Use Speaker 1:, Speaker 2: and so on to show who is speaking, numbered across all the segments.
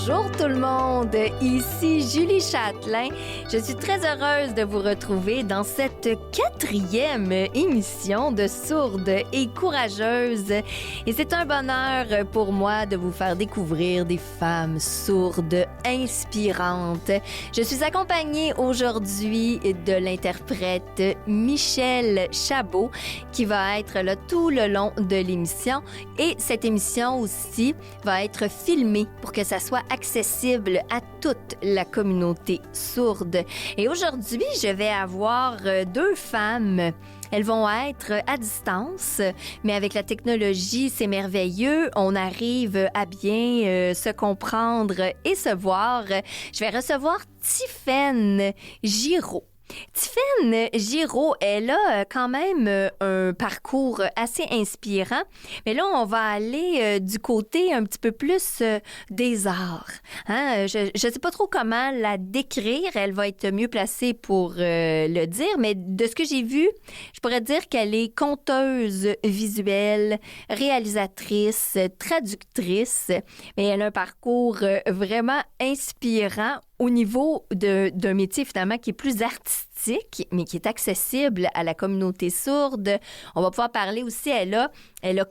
Speaker 1: Bonjour tout le monde, ici Julie Châtelain. Je suis très heureuse de vous retrouver dans cette 4e émission de Sourdes et Courageuses. Et c'est un bonheur pour moi de vous faire découvrir des femmes sourdes inspirantes. Je suis accompagnée aujourd'hui de l'interprète Michèle Chabot qui va être là tout le long de l'émission. Et cette émission aussi va être filmée pour que ça soit accessible à toute la communauté sourde. Et aujourd'hui, je vais avoir 2 femmes. Elles vont être à distance, mais avec la technologie, c'est merveilleux. On arrive à bien se comprendre et se voir. Je vais recevoir Tiffaine Giraud. Tiffaine Giraud, elle a quand même un parcours assez inspirant, mais là, on va aller du côté un petit peu plus des arts. Hein? Je ne sais pas trop comment la décrire, elle va être mieux placée pour le dire, mais de ce que j'ai vu, je pourrais dire qu'elle est conteuse visuelle, réalisatrice, traductrice, mais elle a un parcours vraiment inspirant au niveau d'un métier finalement qui est plus artistique, mais qui est accessible à la communauté sourde. On va pouvoir parler aussi, elle a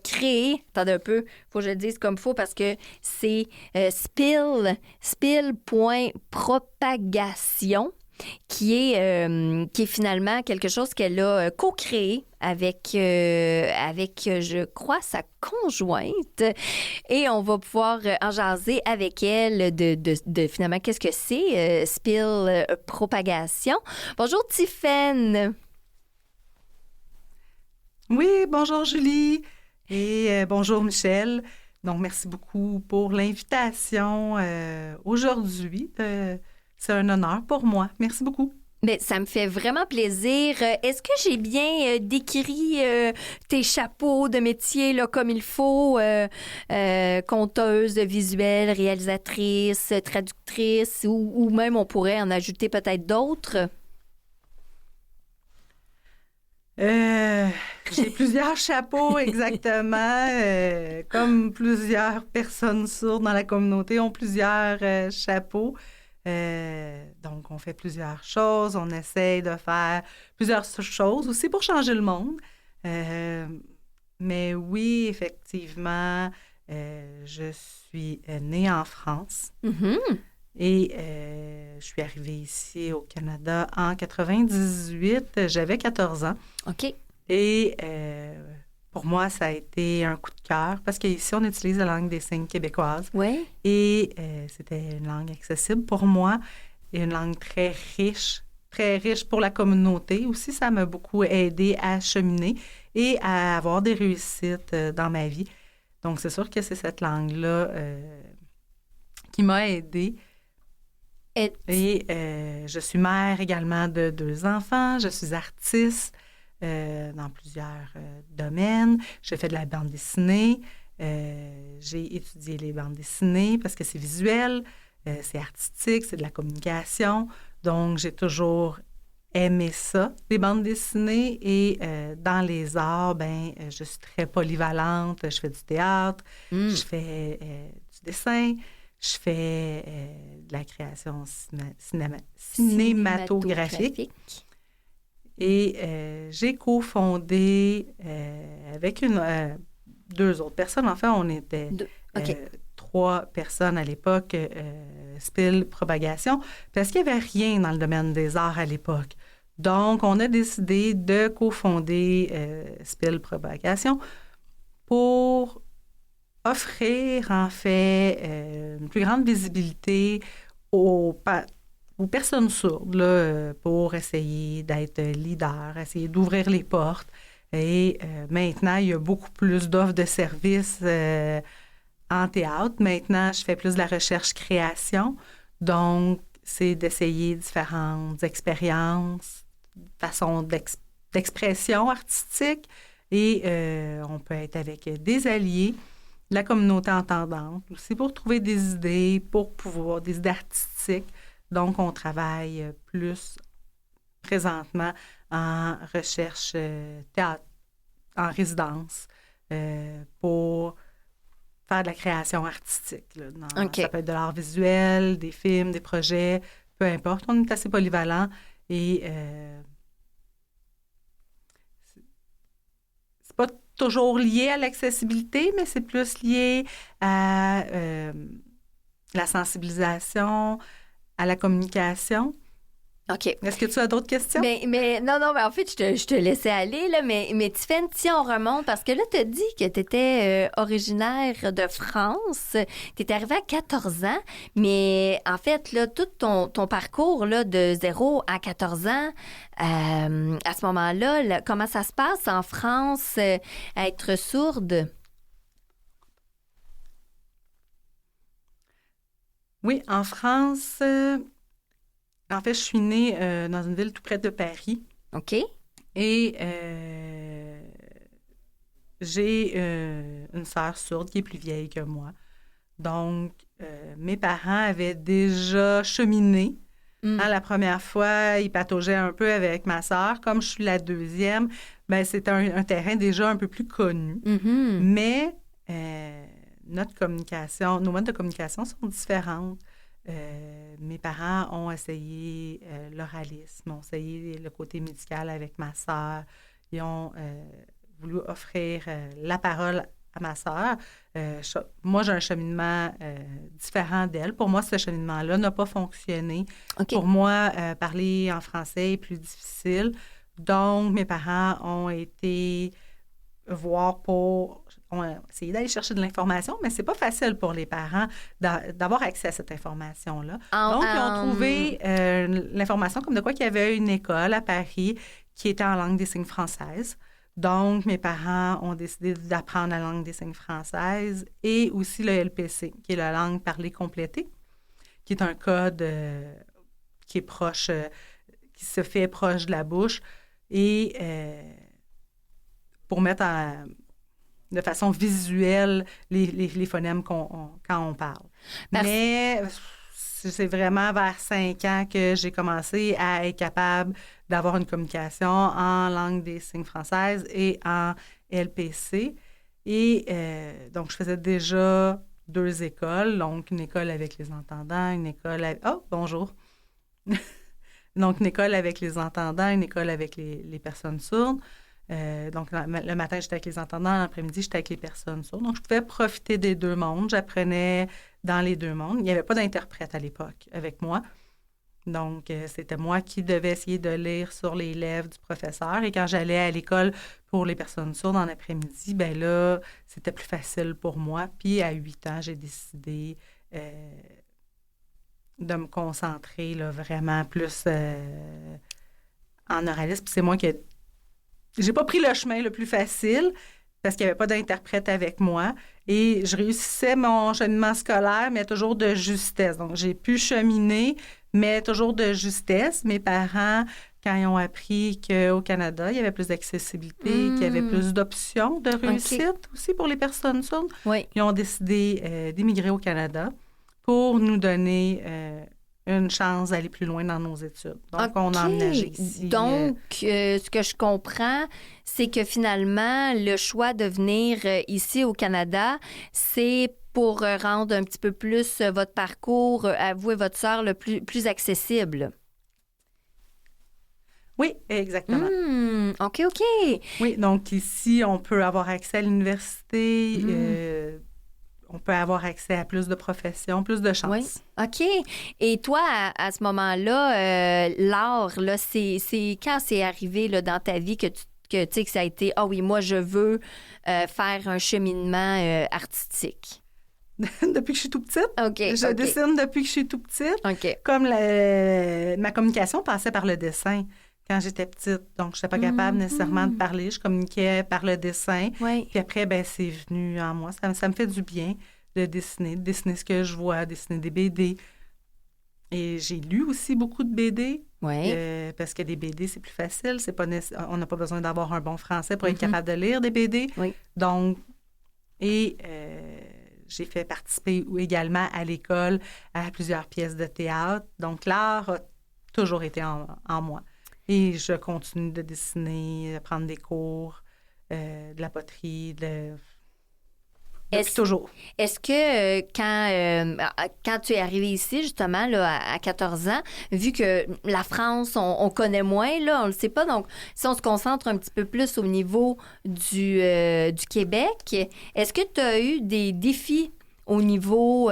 Speaker 1: créé, attendez un peu, faut que je le dise comme il faut parce que c'est spill.propagation qui est finalement quelque chose qu'elle a co-créé avec, je crois, sa conjointe. Et on va pouvoir en jaser avec elle de finalement, qu'est-ce que c'est, Spill Propagation. Bonjour, Tiffaine.
Speaker 2: Oui, bonjour, Julie. Et bonjour, Michèle. Donc, merci beaucoup pour l'invitation aujourd'hui. C'est un honneur pour moi. Merci beaucoup.
Speaker 1: Bien, ça me fait vraiment plaisir. Est-ce que j'ai bien décrit tes chapeaux de métier là, comme il faut? Conteuse visuelle, réalisatrice, traductrice, ou même on pourrait en ajouter peut-être d'autres?
Speaker 2: J'ai plusieurs chapeaux, exactement. Comme plusieurs personnes sourdes dans la communauté ont plusieurs chapeaux. Donc, on fait plusieurs choses. On essaye de faire plusieurs choses aussi pour changer le monde. Mais oui, effectivement, je suis née en France.
Speaker 1: Mm-hmm.
Speaker 2: Et je suis arrivée ici au Canada en 98. J'avais 14 ans.
Speaker 1: OK.
Speaker 2: Et pour moi, ça a été un coup de cœur parce qu'ici, on utilise la langue des signes québécoise.
Speaker 1: Oui.
Speaker 2: Et c'était une langue accessible pour moi et une langue très riche pour la communauté. Aussi, ça m'a beaucoup aidé à cheminer et à avoir des réussites dans ma vie. Donc, c'est sûr que c'est cette langue-là qui m'a aidée. Et je suis mère également de 2 enfants. Je suis artiste dans plusieurs domaines. Je fais de la bande dessinée. J'ai étudié les bandes dessinées parce que c'est visuel, c'est artistique, c'est de la communication. Donc, j'ai toujours aimé ça, les bandes dessinées. Et dans les arts, je suis très polyvalente. Je fais du théâtre, je fais du dessin, je fais de la création cinématographique. Et j'ai cofondé avec 2 autres personnes. Enfin, on était 3 personnes à l'époque, Spill Propagation, parce qu'il n'y avait rien dans le domaine des arts à l'époque. Donc, on a décidé de cofonder Spill Propagation pour offrir, en fait, une plus grande visibilité aux personnes sourdes là, pour essayer d'être leader, essayer d'ouvrir les portes. Et maintenant, il y a beaucoup plus d'offres de services en théâtre. Maintenant, je fais plus de la recherche-création. Donc, c'est d'essayer différentes expériences, façons d'expression artistique. Et on peut être avec des alliés, la communauté entendante, aussi pour trouver des idées, des idées artistiques. Donc, on travaille plus présentement en recherche théâtre, en résidence, pour faire de la création artistique. Là, ça peut être de l'art visuel, des films, des projets, peu importe. On est assez polyvalent et c'est pas toujours lié à l'accessibilité, mais c'est plus lié à la sensibilisation, à la communication.
Speaker 1: OK.
Speaker 2: Est-ce que tu as d'autres questions?
Speaker 1: Mais non, en fait, je te laissais aller, là, mais Tiffaine, si on remonte, parce que là, tu as dit que tu étais originaire de France, tu es arrivée à 14 ans, mais en fait, là, tout ton parcours là, de 0 à 14 ans, à ce moment-là, là, comment ça se passe en France, être sourde?
Speaker 2: Oui, en France... En fait, je suis née dans une ville tout près de Paris.
Speaker 1: OK.
Speaker 2: Et j'ai une sœur sourde qui est plus vieille que moi. Donc, mes parents avaient déjà cheminé. La première fois, ils pataugeaient un peu avec ma sœur. Comme je suis la deuxième, ben c'est un terrain déjà un peu plus connu.
Speaker 1: Mm-hmm.
Speaker 2: Mais notre communication, nos modes de communication sont différentes. Mes parents ont essayé l'oralisme, ont essayé le côté médical avec ma sœur. Ils ont voulu offrir la parole à ma sœur. Moi, j'ai un cheminement différent d'elle. Pour moi, ce cheminement-là n'a pas fonctionné.
Speaker 1: Okay.
Speaker 2: Pour moi, parler en français est plus difficile. Donc, mes parents ont été voir ont essayé d'aller chercher de l'information, mais c'est pas facile pour les parents d'avoir accès à cette information-là. Donc, ils ont trouvé l'information comme de quoi qu'il y avait une école à Paris qui était en langue des signes française. Donc, mes parents ont décidé d'apprendre la langue des signes française et aussi le LPC, qui est la langue parlée complétée, qui est un code qui est proche, qui se fait proche de la bouche et pour mettre de façon visuelle les phonèmes quand on parle. Mais c'est vraiment vers 5 ans que j'ai commencé à être capable d'avoir une communication en langue des signes française et en LPC. Et donc, je faisais déjà 2 écoles, donc une école avec les entendants, une école avec... Oh, bonjour! Donc, une école avec les entendants, une école avec les personnes sourdes. Donc, le matin, j'étais avec les entendants, l'après-midi, j'étais avec les personnes sourdes. Donc, je pouvais profiter des 2 mondes. J'apprenais dans les 2 mondes. Il n'y avait pas d'interprète à l'époque avec moi. Donc, c'était moi qui devais essayer de lire sur les lèvres du professeur. Et quand j'allais à l'école pour les personnes sourdes en après-midi, bien là, c'était plus facile pour moi. Puis, à 8 ans, j'ai décidé de me concentrer là, vraiment plus en oralisme. Puis, c'est moi qui j'ai pas pris le chemin le plus facile parce qu'il n'y avait pas d'interprète avec moi. Et je réussissais mon cheminement scolaire, mais toujours de justesse. Donc, j'ai pu cheminer, mais toujours de justesse. Mes parents, quand ils ont appris qu'au Canada, il y avait plus d'accessibilité, qu'il y avait plus d'options de réussite aussi pour les personnes sourdes, ils ont décidé d'émigrer au Canada pour nous donner une chance d'aller plus loin dans nos études. Donc, on a emménagé ici.
Speaker 1: Donc, ce que je comprends, c'est que finalement, le choix de venir ici au Canada, c'est pour rendre un petit peu plus votre parcours, à vous et votre sœur, le plus accessible.
Speaker 2: Oui, exactement.
Speaker 1: OK.
Speaker 2: Oui, donc ici, on peut avoir accès à l'université, on peut avoir accès à plus de professions, plus de chances.
Speaker 1: Oui. OK. Et toi, à ce moment-là, l'art, là, c'est quand c'est arrivé là, dans ta vie que ça a été « Ah oui, moi, je veux faire un cheminement artistique ».
Speaker 2: Depuis que je suis tout petite.
Speaker 1: Je
Speaker 2: dessine depuis que je suis tout petite.
Speaker 1: OK.
Speaker 2: Comme ma communication passait par le dessin quand j'étais petite. Donc, je n'étais pas capable nécessairement de parler. Je communiquais par le dessin.
Speaker 1: Oui.
Speaker 2: Puis après, ben c'est venu en moi. Ça me fait du bien de dessiner ce que je vois, dessiner des BD. Et j'ai lu aussi beaucoup de BD.
Speaker 1: Oui.
Speaker 2: Parce que des BD, c'est plus facile. On n'a pas besoin d'avoir un bon français pour être capable de lire des BD.
Speaker 1: Oui.
Speaker 2: Donc, j'ai fait participer également à l'école à plusieurs pièces de théâtre. Donc, l'art a toujours été en moi. Et je continue de dessiner, de prendre des cours, de la poterie, depuis toujours.
Speaker 1: Est-ce que quand tu es arrivé ici, justement, là, à 14 ans, vu que la France, on connaît moins, là, on le sait pas, donc si on se concentre un petit peu plus au niveau du Québec, est-ce que tu as eu des défis au niveau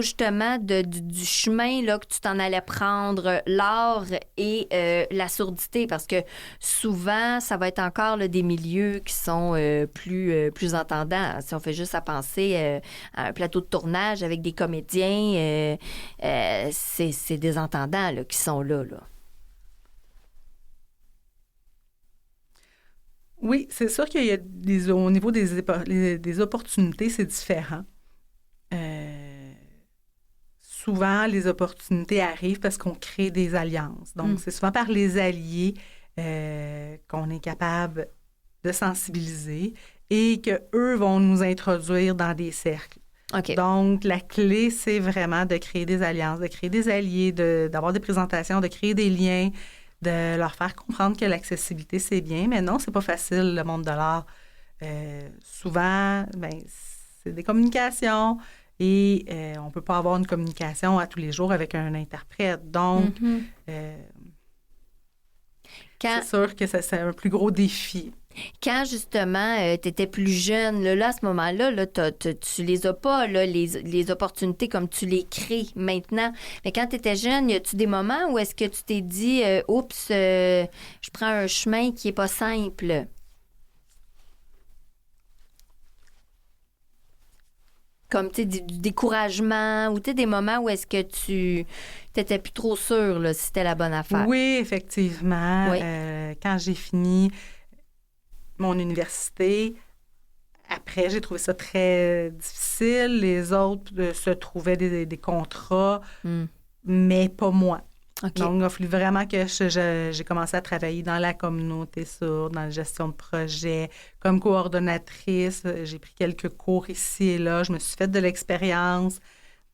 Speaker 1: justement du chemin là, que tu t'en allais prendre, l'art et la sourdité? Parce que souvent, ça va être encore là, des milieux qui sont plus entendants. Si on fait juste à penser à un plateau de tournage avec des comédiens, c'est des entendants là, qui sont là.
Speaker 2: Oui, c'est sûr qu'il y a au niveau des opportunités, c'est différent. Souvent, les opportunités arrivent parce qu'on crée des alliances. Donc, c'est souvent par les alliés qu'on est capable de sensibiliser et qu'eux vont nous introduire dans des cercles.
Speaker 1: Okay.
Speaker 2: Donc, la clé, c'est vraiment de créer des alliances, de créer des alliés, d'avoir des présentations, de créer des liens, de leur faire comprendre que l'accessibilité, c'est bien. Mais non, c'est pas facile, le monde de l'art. Souvent, c'est des communications. Et on ne peut pas avoir une communication à tous les jours avec un interprète. Donc, c'est sûr que c'est un plus gros défi.
Speaker 1: Quand, justement, tu étais plus jeune, là, à ce moment-là, là, tu les as pas, là, les opportunités comme tu les crées maintenant. Mais quand tu étais jeune, y a-tu des moments où est-ce que tu t'es dit « Oups, je prends un chemin qui est pas simple ». Comme, tu sais, du découragement ou, tu sais, des moments où est-ce que tu n'étais plus trop sûre là, si c'était la bonne affaire?
Speaker 2: Oui, effectivement. Oui. Quand j'ai fini mon université, après, j'ai trouvé ça très difficile. Les autres se trouvaient des contrats, mais pas moi. Okay. Donc, il a fallu vraiment que j'ai commencé à travailler dans la communauté sourde, dans la gestion de projet. Comme coordonnatrice, j'ai pris quelques cours ici et là. Je me suis fait de l'expérience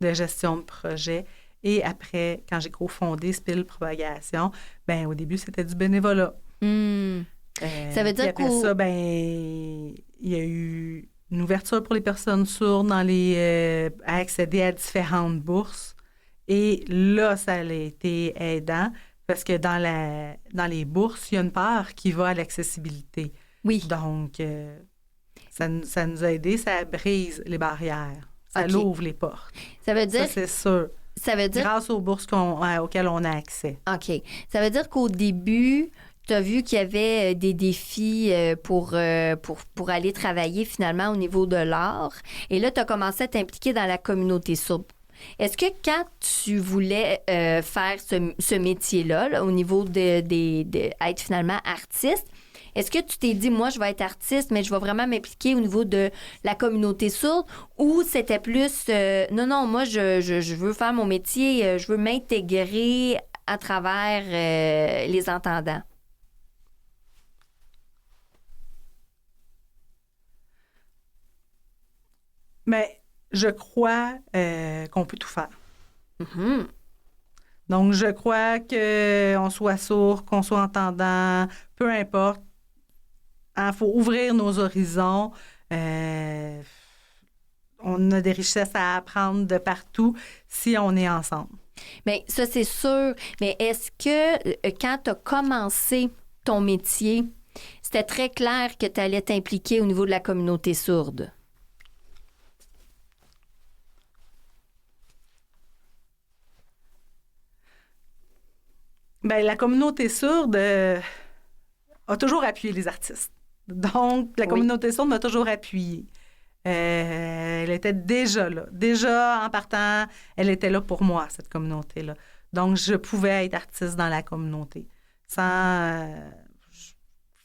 Speaker 2: de gestion de projet. Et après, quand j'ai cofondé Spill Propagation, au début, c'était du bénévolat.
Speaker 1: Ça veut dire
Speaker 2: après ça, il y a eu une ouverture pour les personnes sourdes à accéder à différentes bourses. Et là, ça a été aidant parce que dans les bourses, il y a une part qui va à l'accessibilité.
Speaker 1: Oui.
Speaker 2: Donc, ça nous a aidé, ça brise les barrières, ça l'ouvre les portes.
Speaker 1: Ça veut dire...
Speaker 2: Ça, c'est sûr.
Speaker 1: Ça veut dire...
Speaker 2: Grâce aux bourses auxquelles on a accès.
Speaker 1: OK. Ça veut dire qu'au début, tu as vu qu'il y avait des défis pour aller travailler finalement au niveau de l'art. Et là, tu as commencé à t'impliquer dans la communauté sourde. Est-ce que quand tu voulais faire ce métier-là, là, au niveau d'être finalement artiste, est-ce que tu t'es dit, moi, je vais être artiste, mais je vais vraiment m'impliquer au niveau de la communauté sourde, ou c'était plus, non, moi, je veux faire mon métier, je veux m'intégrer à travers les entendants?
Speaker 2: Mais je crois qu'on peut tout faire.
Speaker 1: Mm-hmm.
Speaker 2: Donc, je crois qu'on soit sourd, qu'on soit entendant, peu importe. Il faut ouvrir nos horizons. On a des richesses à apprendre de partout si on est ensemble.
Speaker 1: Bien, ça, c'est sûr. Mais est-ce que quand tu as commencé ton métier, c'était très clair que tu allais t'impliquer au niveau de la communauté sourde?
Speaker 2: Bien, la communauté sourde a toujours appuyé les artistes. Donc, la communauté sourde m'a toujours appuyée. Elle était déjà là. Déjà, en partant, elle était là pour moi, cette communauté-là. Donc, je pouvais être artiste dans la communauté sans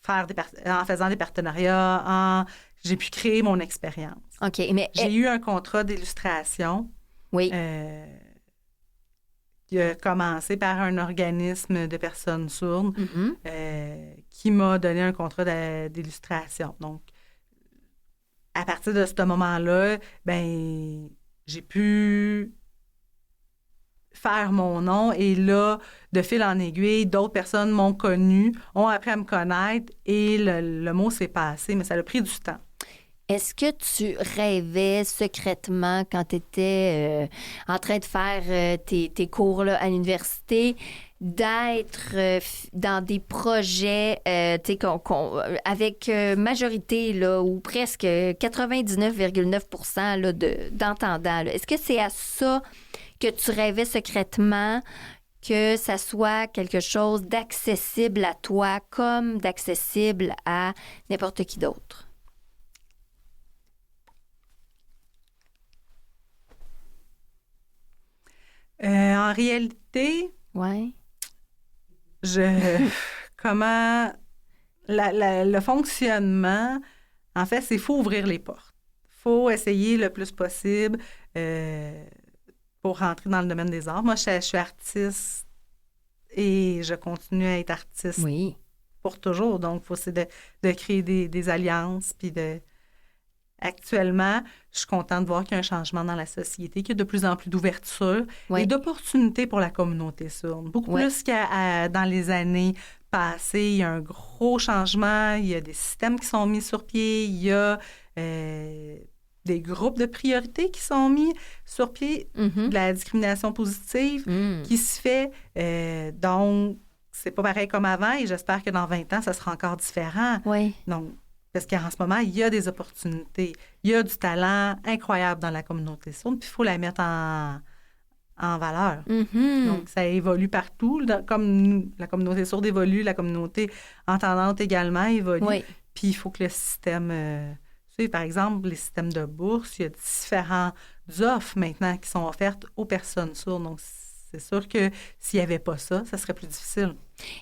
Speaker 2: en faisant des partenariats. J'ai pu créer mon expérience.
Speaker 1: OK, mais...
Speaker 2: J'ai eu un contrat d'illustration.
Speaker 1: Oui.
Speaker 2: Qui a commencé par un organisme de personnes sourdes qui m'a donné un contrat d'illustration. Donc, à partir de ce moment-là, j'ai pu faire mon nom et là, de fil en aiguille, d'autres personnes m'ont connu, ont appris à me connaître et le mot s'est passé, mais ça a pris du temps.
Speaker 1: Est-ce que tu rêvais secrètement quand tu étais en train de faire tes cours là, à l'université d'être dans des projets avec majorité là, ou presque 99,9% là, d'entendants? Là. Est-ce que c'est à ça que tu rêvais secrètement, que ça soit quelque chose d'accessible à toi comme d'accessible à n'importe qui d'autre?
Speaker 2: En réalité,
Speaker 1: Ouais.
Speaker 2: comment le fonctionnement, en fait, c'est faut ouvrir les portes. Faut essayer le plus possible pour rentrer dans le domaine des arts. Moi, je suis artiste et je continue à être artiste
Speaker 1: Oui.
Speaker 2: pour toujours. Donc, il faut essayer de créer des alliances, puis Actuellement, je suis contente de voir qu'il y a un changement dans la société, qu'il y a de plus en plus d'ouverture et d'opportunités pour la communauté sourde. Beaucoup plus qu'à dans les années passées. Il y a un gros changement. Il y a des systèmes qui sont mis sur pied. Il y a des groupes de priorité qui sont mis sur pied. De la discrimination positive qui se fait. Donc, c'est pas pareil comme avant et j'espère que dans 20 ans, ça sera encore différent.
Speaker 1: Oui.
Speaker 2: Donc, parce qu'en ce moment, il y a des opportunités. Il y a du talent incroyable dans la communauté sourde, puis il faut la mettre en valeur. Donc, ça évolue partout. Comme la communauté sourde évolue, la communauté entendante également évolue.
Speaker 1: Oui.
Speaker 2: Puis il faut que le système... par exemple, les systèmes de bourse, il y a différentes offres maintenant qui sont offertes aux personnes sourdes. Donc, c'est sûr que s'il n'y avait pas ça, ça serait plus difficile.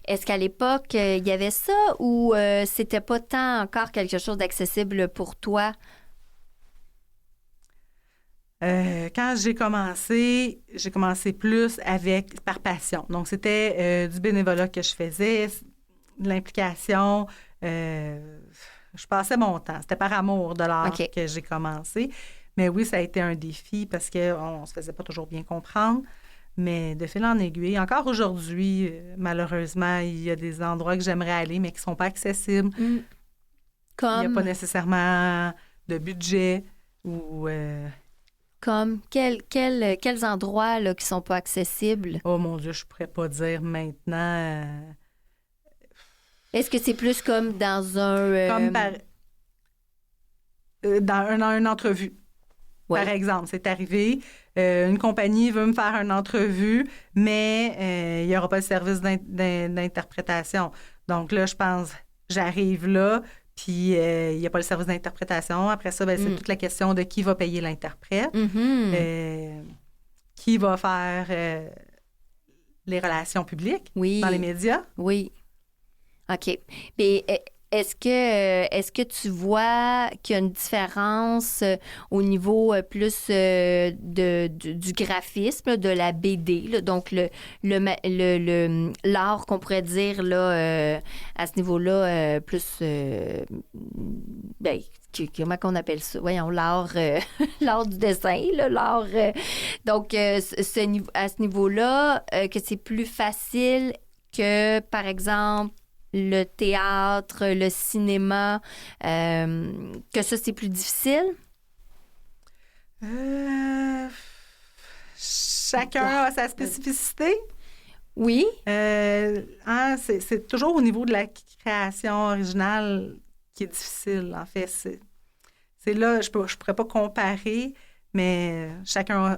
Speaker 1: Est-ce qu'à l'époque, il y avait ça ou c'était pas tant encore quelque chose d'accessible pour toi?
Speaker 2: Quand j'ai commencé plus par passion. Donc, c'était du bénévolat que je faisais, de l'implication. Je passais mon temps. C'était par amour de l'art que j'ai commencé. Mais oui, ça a été un défi parce qu'on ne se faisait pas toujours bien comprendre. Mais de fil en aiguille, encore aujourd'hui, malheureusement, il y a des endroits que j'aimerais aller, mais qui ne sont pas accessibles.
Speaker 1: Comme?
Speaker 2: Il n'y a pas nécessairement de budget ou...
Speaker 1: Comme? Quels endroits là, qui ne sont pas accessibles?
Speaker 2: Oh mon Dieu, je ne pourrais pas dire maintenant.
Speaker 1: Est-ce que c'est plus comme dans un...
Speaker 2: Comme dans une entrevue. Par exemple, c'est arrivé, une compagnie veut me faire une entrevue, mais il n'y aura pas de service d'interprétation. Donc là, je pense, j'arrive là, puis il n'y a pas le service d'interprétation. Après ça, c'est toute la question de qui va payer l'interprète, qui va faire les relations publiques dans les médias.
Speaker 1: Oui. OK. Mais est-ce que tu vois qu'il y a une différence au niveau plus du graphisme, de la BD, là, donc l'art qu'on pourrait dire là, à ce niveau-là, plus... comment qu'on appelle ça? Voyons, l'art du dessin, là, l'art... donc, à ce niveau-là, que c'est plus facile que, par exemple, le théâtre, le cinéma, que ça, c'est plus difficile?
Speaker 2: Chacun a sa spécificité.
Speaker 1: Oui.
Speaker 2: C'est toujours au niveau de la création originale qui est difficile, en fait. C'est là, je pourrais pas comparer, mais chacun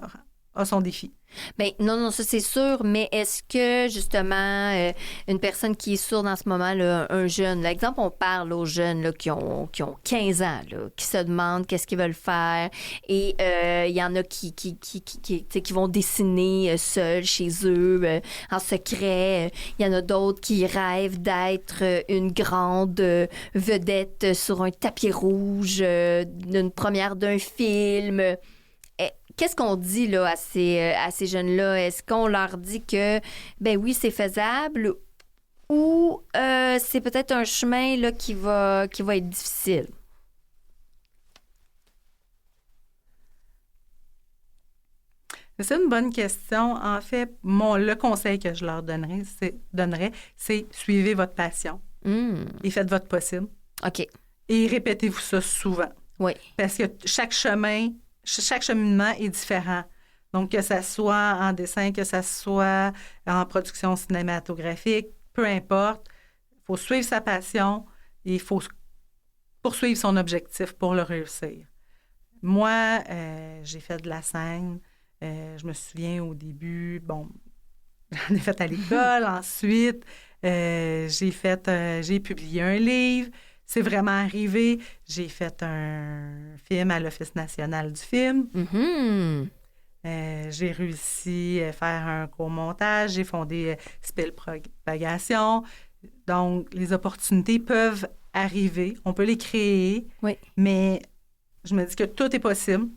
Speaker 2: a son défi.
Speaker 1: Bien, non, ça c'est sûr, mais est-ce que, justement, une personne qui est sourde en ce moment, là, un jeune, l'exemple, on parle aux jeunes là, qui ont 15 ans, là, qui se demandent qu'est-ce qu'ils veulent faire, et il y en a qui vont dessiner seuls chez eux, en secret. Il y en a d'autres qui rêvent d'être une grande vedette sur un tapis rouge, d'une première d'un film. Qu'est-ce qu'on dit là, à ces jeunes-là? Est-ce qu'on leur dit que, ben oui, c'est faisable ou c'est peut-être un chemin là, qui va être difficile?
Speaker 2: C'est une bonne question. En fait, le conseil que je leur donnerais, c'est suivez votre passion et faites votre possible.
Speaker 1: OK.
Speaker 2: Et répétez-vous ça souvent.
Speaker 1: Oui.
Speaker 2: Parce que chaque cheminement est différent. Donc, que ça soit en dessin, que ça soit en production cinématographique, peu importe, il faut suivre sa passion et il faut poursuivre son objectif pour le réussir. Moi, j'ai fait de la scène. Je me souviens au début, j'en ai fait à l'école. Ensuite, j'ai publié un livre. C'est vraiment arrivé. J'ai fait un film à l'Office national du film.
Speaker 1: Mm-hmm.
Speaker 2: J'ai réussi à faire un court-montage. J'ai fondé Spill Propagation. Donc, les opportunités peuvent arriver. On peut les créer.
Speaker 1: Oui.
Speaker 2: Mais je me dis que tout est possible.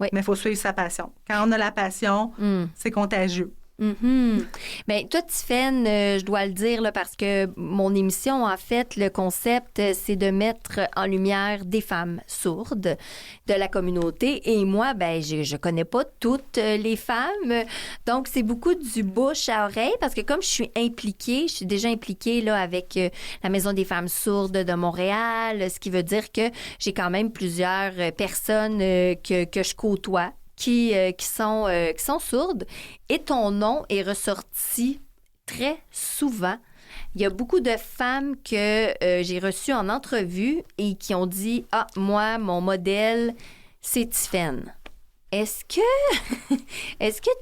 Speaker 1: Oui.
Speaker 2: Mais il faut suivre sa passion. Quand on a la passion, c'est contagieux.
Speaker 1: Mm-hmm. Bien, toi, Tiffaine, je dois le dire là, parce que mon émission, en fait, le concept, c'est de mettre en lumière des femmes sourdes de la communauté. Et moi, ben, je connais pas toutes les femmes. Donc, c'est beaucoup du bouche à oreille parce que comme je suis déjà impliquée là, avec la Maison des femmes sourdes de Montréal, ce qui veut dire que j'ai quand même plusieurs personnes que je côtoie qui sont sourdes. Et ton nom est ressorti très souvent. Il y a beaucoup de femmes que j'ai reçues en entrevue et qui ont dit « Ah, moi, mon modèle, c'est Tiffaine. » Est-ce que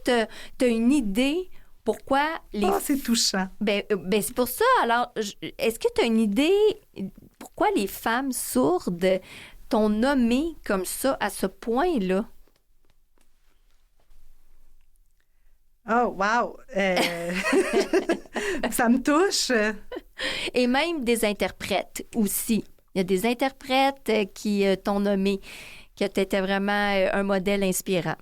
Speaker 1: tu as une idée pourquoi les...
Speaker 2: Ah, c'est touchant.
Speaker 1: Ben, c'est pour ça. Alors, est-ce que tu as une idée pourquoi les femmes sourdes t'ont nommé comme ça à ce point-là?
Speaker 2: Oh, wow! Ça me touche.
Speaker 1: Et même des interprètes aussi. Il y a des interprètes qui t'ont nommé, que tu étais vraiment un modèle inspirant.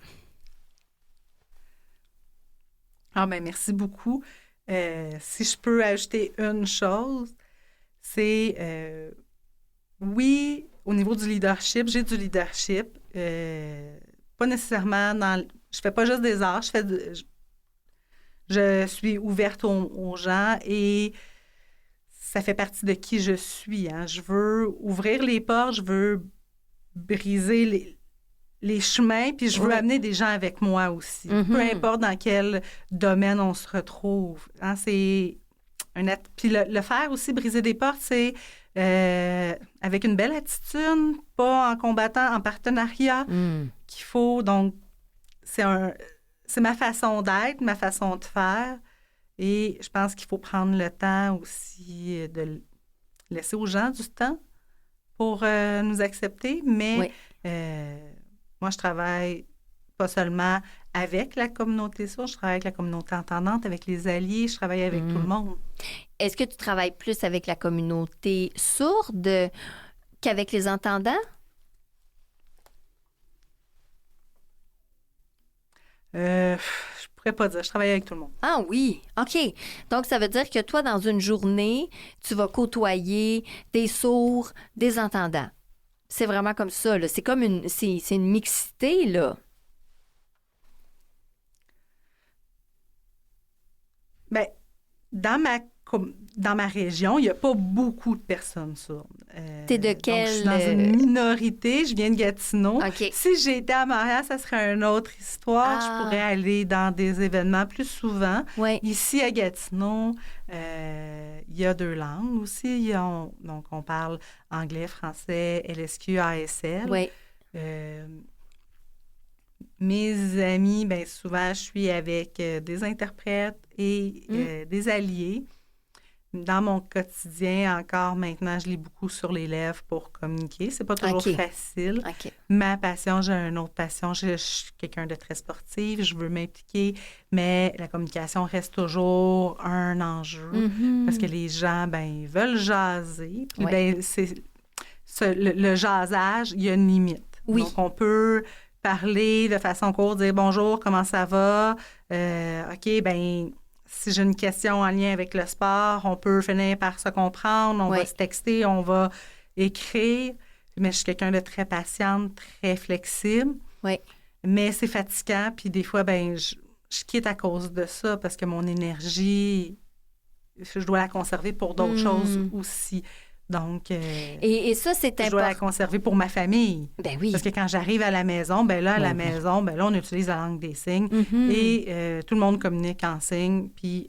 Speaker 2: Ah, bien, merci beaucoup. Si je peux ajouter une chose, c'est, oui, au niveau du leadership, j'ai du leadership. Pas nécessairement je fais pas juste des arts, je suis ouverte aux gens et ça fait partie de qui je suis. Hein. Je veux ouvrir les portes, je veux briser les chemins, puis je veux amener des gens avec moi aussi. Mm-hmm. Peu importe dans quel domaine on se retrouve. Hein, c'est puis le faire aussi, briser des portes, c'est avec une belle attitude, pas en combattant, en partenariat qu'il faut. Donc, c'est ma façon d'être, ma façon de faire. Et je pense qu'il faut prendre le temps aussi de laisser aux gens du temps pour nous accepter. Mais moi, je travaille pas seulement avec la communauté sourde, je travaille avec la communauté entendante, avec les alliés, je travaille avec tout le monde.
Speaker 1: Est-ce que tu travailles plus avec la communauté sourde qu'avec les entendants?
Speaker 2: Je pourrais pas dire. Je travaille avec tout le monde.
Speaker 1: Ah oui, OK. Donc, ça veut dire que toi, dans une journée, tu vas côtoyer des sourds, des entendants. C'est vraiment comme ça, là. C'est comme c'est une mixité, là.
Speaker 2: Bien, dans ma région, il n'y a pas beaucoup de personnes sourdes.
Speaker 1: T'es de quelle...
Speaker 2: Donc, je suis dans une minorité. Je viens de Gatineau.
Speaker 1: Okay.
Speaker 2: Si j'étais à Montréal, ça serait une autre histoire. Je pourrais aller dans des événements plus souvent.
Speaker 1: Ouais.
Speaker 2: Ici, à Gatineau, il y a 2 langues aussi. Donc, on parle anglais, français, LSQ, ASL.
Speaker 1: Oui.
Speaker 2: Mes amis, bien souvent, je suis avec des interprètes et des alliés. Dans mon quotidien, encore maintenant, je lis beaucoup sur les lèvres pour communiquer. C'est pas toujours facile.
Speaker 1: Okay.
Speaker 2: Ma passion, j'ai une autre passion. Je suis quelqu'un de très sportif. Je veux m'impliquer, mais la communication reste toujours un enjeu parce que les gens, ils veulent jaser. Puis, le jasage, il y a une limite.
Speaker 1: Oui.
Speaker 2: Donc, on peut parler de façon courte, dire bonjour, comment ça va? Si j'ai une question en lien avec le sport, on peut finir par se comprendre, on va se texter, on va écrire. Mais je suis quelqu'un de très patiente, très flexible.
Speaker 1: Oui.
Speaker 2: Mais c'est fatigant, puis des fois, je quitte à cause de ça parce que mon énergie, je dois la conserver pour d'autres choses aussi. Donc,
Speaker 1: et ça, c'est important.
Speaker 2: Je dois la conserver pour ma famille.
Speaker 1: Ben oui.
Speaker 2: Parce que quand j'arrive à la maison, maison, là, on utilise la langue des signes et tout le monde communique en signes. Puis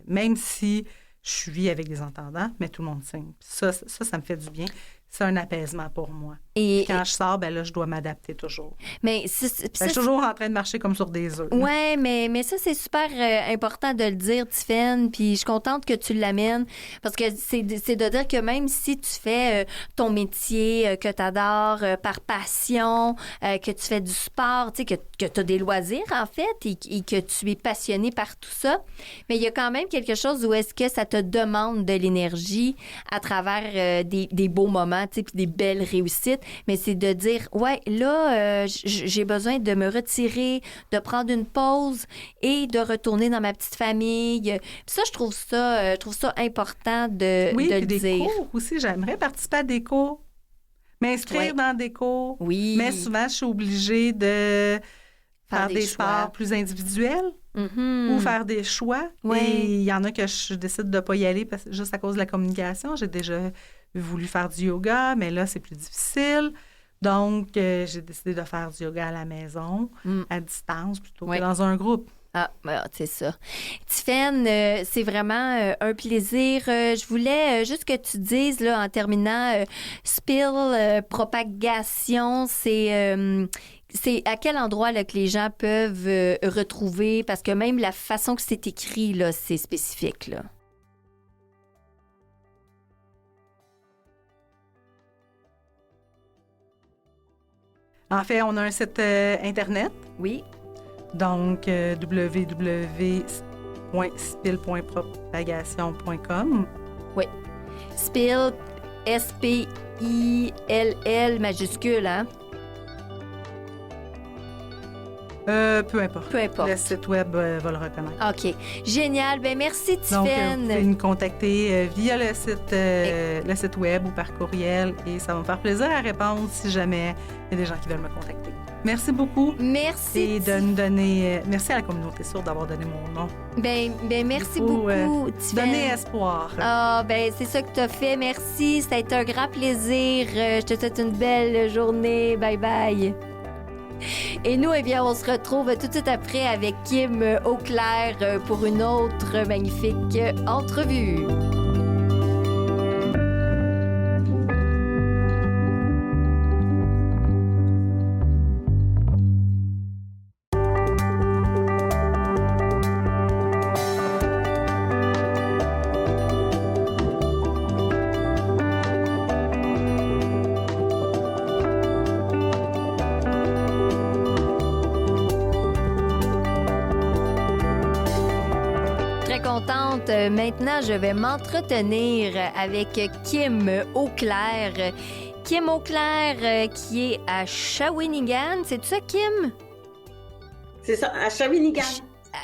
Speaker 2: même si je vis avec des entendants, mais tout le monde signe. Ça me fait du bien. C'est un apaisement pour moi. Et quand je sors, là, je dois m'adapter toujours.
Speaker 1: Mais
Speaker 2: je suis toujours en train de marcher comme sur des œufs.
Speaker 1: Oui, mais ça, c'est super important de le dire, Tiffaine, puis je suis contente que tu l'amènes, parce que c'est de dire que même si tu fais ton métier que tu adores par passion, que tu fais du sport, tu sais, que tu as des loisirs, en fait, et que tu es passionné par tout ça, mais il y a quand même quelque chose où est-ce que ça te demande de l'énergie à travers des beaux moments, tu sais, puis des belles réussites. Mais c'est de dire, ouais, là, j'ai besoin de me retirer, de prendre une pause et de retourner dans ma petite famille. Puis ça, je trouve ça important de le dire.
Speaker 2: Oui, des cours aussi. J'aimerais participer à des cours, m'inscrire dans des cours.
Speaker 1: Oui.
Speaker 2: Mais souvent, je suis obligée de faire des sports plus individuels ou faire des choix.
Speaker 1: Oui.
Speaker 2: Et il y en a que je décide de ne pas y aller juste à cause de la communication. J'ai déjà voulu faire du yoga, mais là, c'est plus difficile. Donc, j'ai décidé de faire du yoga à la maison, à distance, plutôt que dans un groupe.
Speaker 1: Ah, c'est ça. Tiffaine, c'est vraiment un plaisir. Je voulais juste que tu dises, là, en terminant, spill, propagation, c'est à quel endroit là, que les gens peuvent retrouver? Parce que même la façon que c'est écrit, là, c'est spécifique, là.
Speaker 2: En fait, on a un site Internet.
Speaker 1: Oui.
Speaker 2: Donc, www.spill.propagation.com.
Speaker 1: Oui. Spill, S-P-I-L-L majuscule, hein?
Speaker 2: Peu importe.
Speaker 1: Peu importe.
Speaker 2: Le site web va le reconnaître.
Speaker 1: OK. Génial. Bien, merci, Tiffaine.
Speaker 2: Donc, vous pouvez nous contacter via le site web ou par courriel et ça va me faire plaisir à répondre si jamais il y a des gens qui veulent me contacter. Merci beaucoup.
Speaker 1: Merci.
Speaker 2: Et de nous donner... merci à la communauté sourde d'avoir donné mon nom.
Speaker 1: Ben merci beaucoup, Tiffaine.
Speaker 2: Donner espoir.
Speaker 1: Ah, c'est ça que tu as fait. Merci. Ça a été un grand plaisir. Je te souhaite une belle journée. Bye bye. Et nous, on se retrouve tout de suite après avec Kim Auclair pour une autre magnifique entrevue. Maintenant, je vais m'entretenir avec Kim Auclair. Kim Auclair qui est à Shawinigan. C'est ça, Kim?
Speaker 3: C'est ça, à Shawinigan.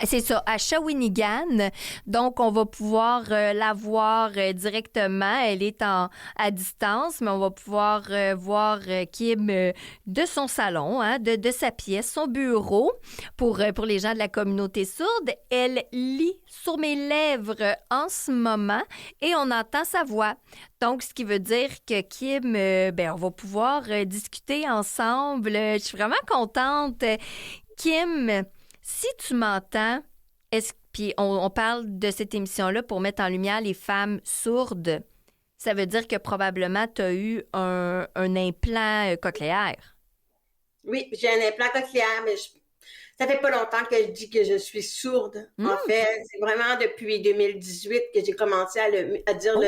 Speaker 1: C'est ça, à Shawinigan. Donc, on va pouvoir la voir directement. Elle est à distance, mais on va pouvoir voir Kim de son salon, hein, de sa pièce, son bureau. Pour les gens de la communauté sourde, elle lit sur mes lèvres en ce moment et on entend sa voix. Donc, ce qui veut dire que Kim, on va pouvoir discuter ensemble. Je suis vraiment contente. Kim, si tu m'entends, puis on parle de cette émission-là pour mettre en lumière les femmes sourdes, ça veut dire que probablement tu as eu un implant cochléaire.
Speaker 3: Oui, j'ai un implant cochléaire, mais ça fait pas longtemps que je dis que je suis sourde. En fait, c'est vraiment depuis 2018 que j'ai commencé à dire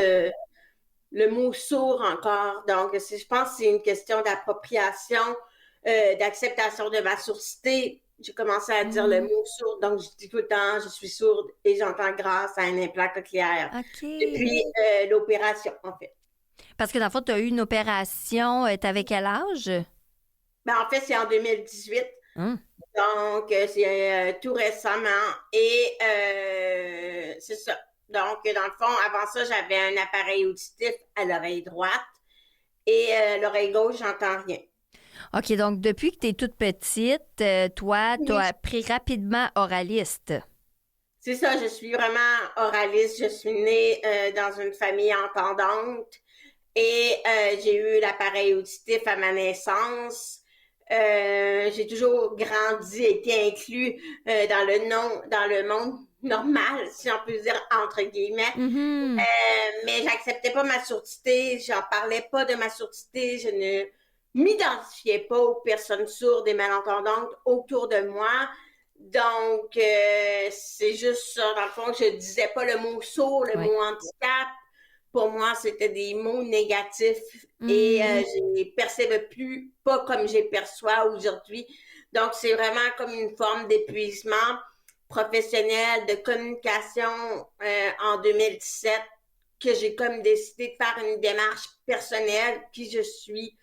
Speaker 3: le mot sourd encore. Donc, je pense que c'est une question d'appropriation, d'acceptation de ma sourdité. J'ai commencé à dire le mot sourde, donc je dis tout le temps, je suis sourde et j'entends grâce à un implant cochléaire.
Speaker 1: Okay.
Speaker 3: Depuis l'opération, en fait.
Speaker 1: Parce que dans le fond, tu as eu une opération, t'avais quel âge?
Speaker 3: En fait, c'est en 2018. Donc, c'est tout récemment. Et c'est ça. Donc, dans le fond, avant ça, j'avais un appareil auditif à l'oreille droite et l'oreille gauche, j'entends rien.
Speaker 1: OK, donc depuis que tu es toute petite, toi, tu as appris rapidement oraliste.
Speaker 3: C'est ça, je suis vraiment oraliste. Je suis née dans une famille entendante. Et j'ai eu l'appareil auditif à ma naissance. J'ai toujours grandi, été inclus dans le monde normal, si on peut dire, entre guillemets.
Speaker 1: Mhm.
Speaker 3: Mais j'acceptais pas ma surdité, j'en parlais pas de ma surdité, je ne m'identifiais pas aux personnes sourdes et malentendantes autour de moi. Donc, c'est juste ça. Dans le fond, je disais pas le mot sourd, le mot handicap. Pour moi, c'était des mots négatifs et je les percevais plus, pas comme je les perçois aujourd'hui. Donc, c'est vraiment comme une forme d'épuisement professionnel, de communication en 2017 que j'ai comme décidé de faire une démarche personnelle, qui je suis,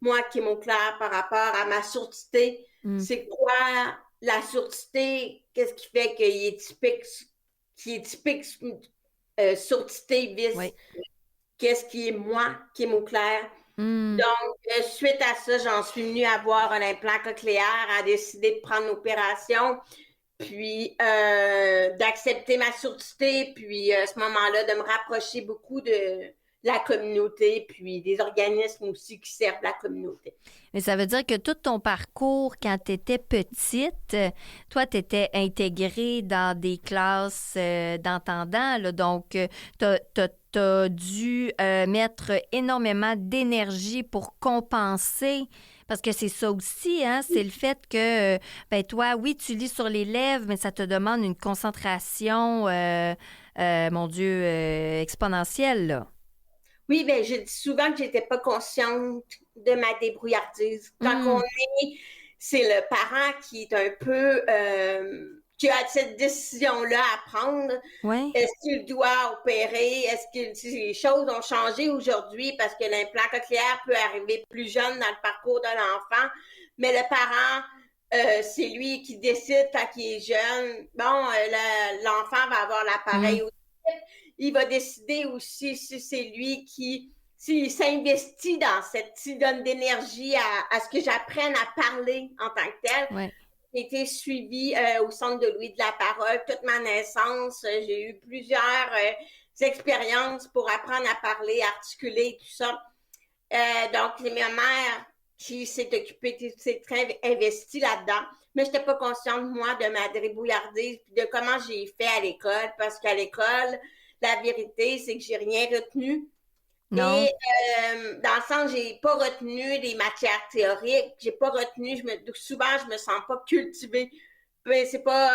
Speaker 3: moi, qui est clair par rapport à ma surdité. C'est quoi la surdité? Qu'est-ce qui fait qu'il est typique surdité, vice? Qu'est-ce qui est moi, qui est clair? Donc, suite à ça, j'en suis venue à avoir un implant cochléaire, à décider de prendre l'opération, puis d'accepter ma surdité, puis à ce moment-là, de me rapprocher beaucoup de la communauté, puis des organismes aussi qui servent la communauté.
Speaker 1: Mais ça veut dire que tout ton parcours, quand tu étais petite, toi, tu étais intégrée dans des classes d'entendants, là, donc tu as dû mettre énormément d'énergie pour compenser. Parce que c'est ça aussi, hein, c'est le fait que, ben toi, oui, tu lis sur les lèvres, mais ça te demande une concentration, mon Dieu, exponentielle, là.
Speaker 3: Oui, bien, je dis souvent que j'étais pas consciente de ma débrouillardise. Quand on est, c'est le parent qui est un peu, qui a cette décision-là à prendre.
Speaker 1: Oui.
Speaker 3: Est-ce qu'il doit opérer? Est-ce que les choses ont changé aujourd'hui parce que l'implant cochléaire peut arriver plus jeune dans le parcours de l'enfant, mais le parent, c'est lui qui décide quand il est jeune. Bon, l'enfant va avoir l'appareil auditif. Il va décider aussi si c'est lui qui, s'il s'investit dans s'il donne d'énergie à ce que j'apprenne à parler en tant que tel.
Speaker 1: Ouais.
Speaker 3: J'ai été suivie au Centre de Louis de la Parole toute ma naissance. J'ai eu plusieurs expériences pour apprendre à parler, articuler, tout ça. Donc, c'est ma mère qui s'est occupée, s'est très investie là-dedans. Mais je n'étais pas consciente, moi, de ma débrouillardise et de comment j'ai fait à l'école. Parce qu'à l'école, la vérité, c'est que j'ai rien retenu.
Speaker 1: Non.
Speaker 3: Et dans le sens, j'ai pas retenu des matières théoriques. J'ai pas retenu, souvent, je me sens pas cultivée. C'est pas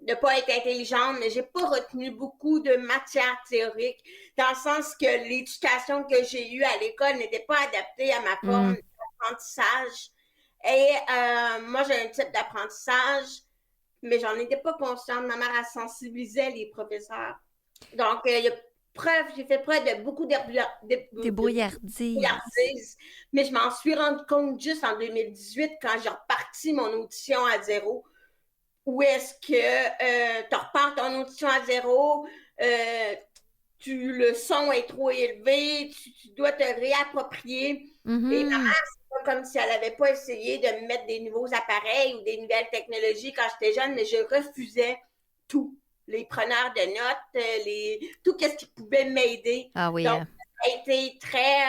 Speaker 3: de pas être intelligente, mais j'ai pas retenu beaucoup de matières théoriques, dans le sens que l'éducation que j'ai eue à l'école n'était pas adaptée à ma forme d'apprentissage. Et moi, j'ai un type d'apprentissage, mais j'en étais pas consciente. Ma mère, elle sensibilisait les professeurs. Donc, j'ai fait preuve de beaucoup débrouillardise. Mais je m'en suis rendu compte juste en 2018 quand j'ai reparti mon audition à zéro. Où est-ce que tu repars ton audition à zéro, le son est trop élevé, tu dois te réapproprier. Et ma mère, c'est pas comme si elle n'avait pas essayé de me mettre des nouveaux appareils ou des nouvelles technologies quand j'étais jeune, mais je refusais tout. Les preneurs de notes, tout ce qui pouvait m'aider.
Speaker 1: Ah oui.
Speaker 3: Donc, ça a été très...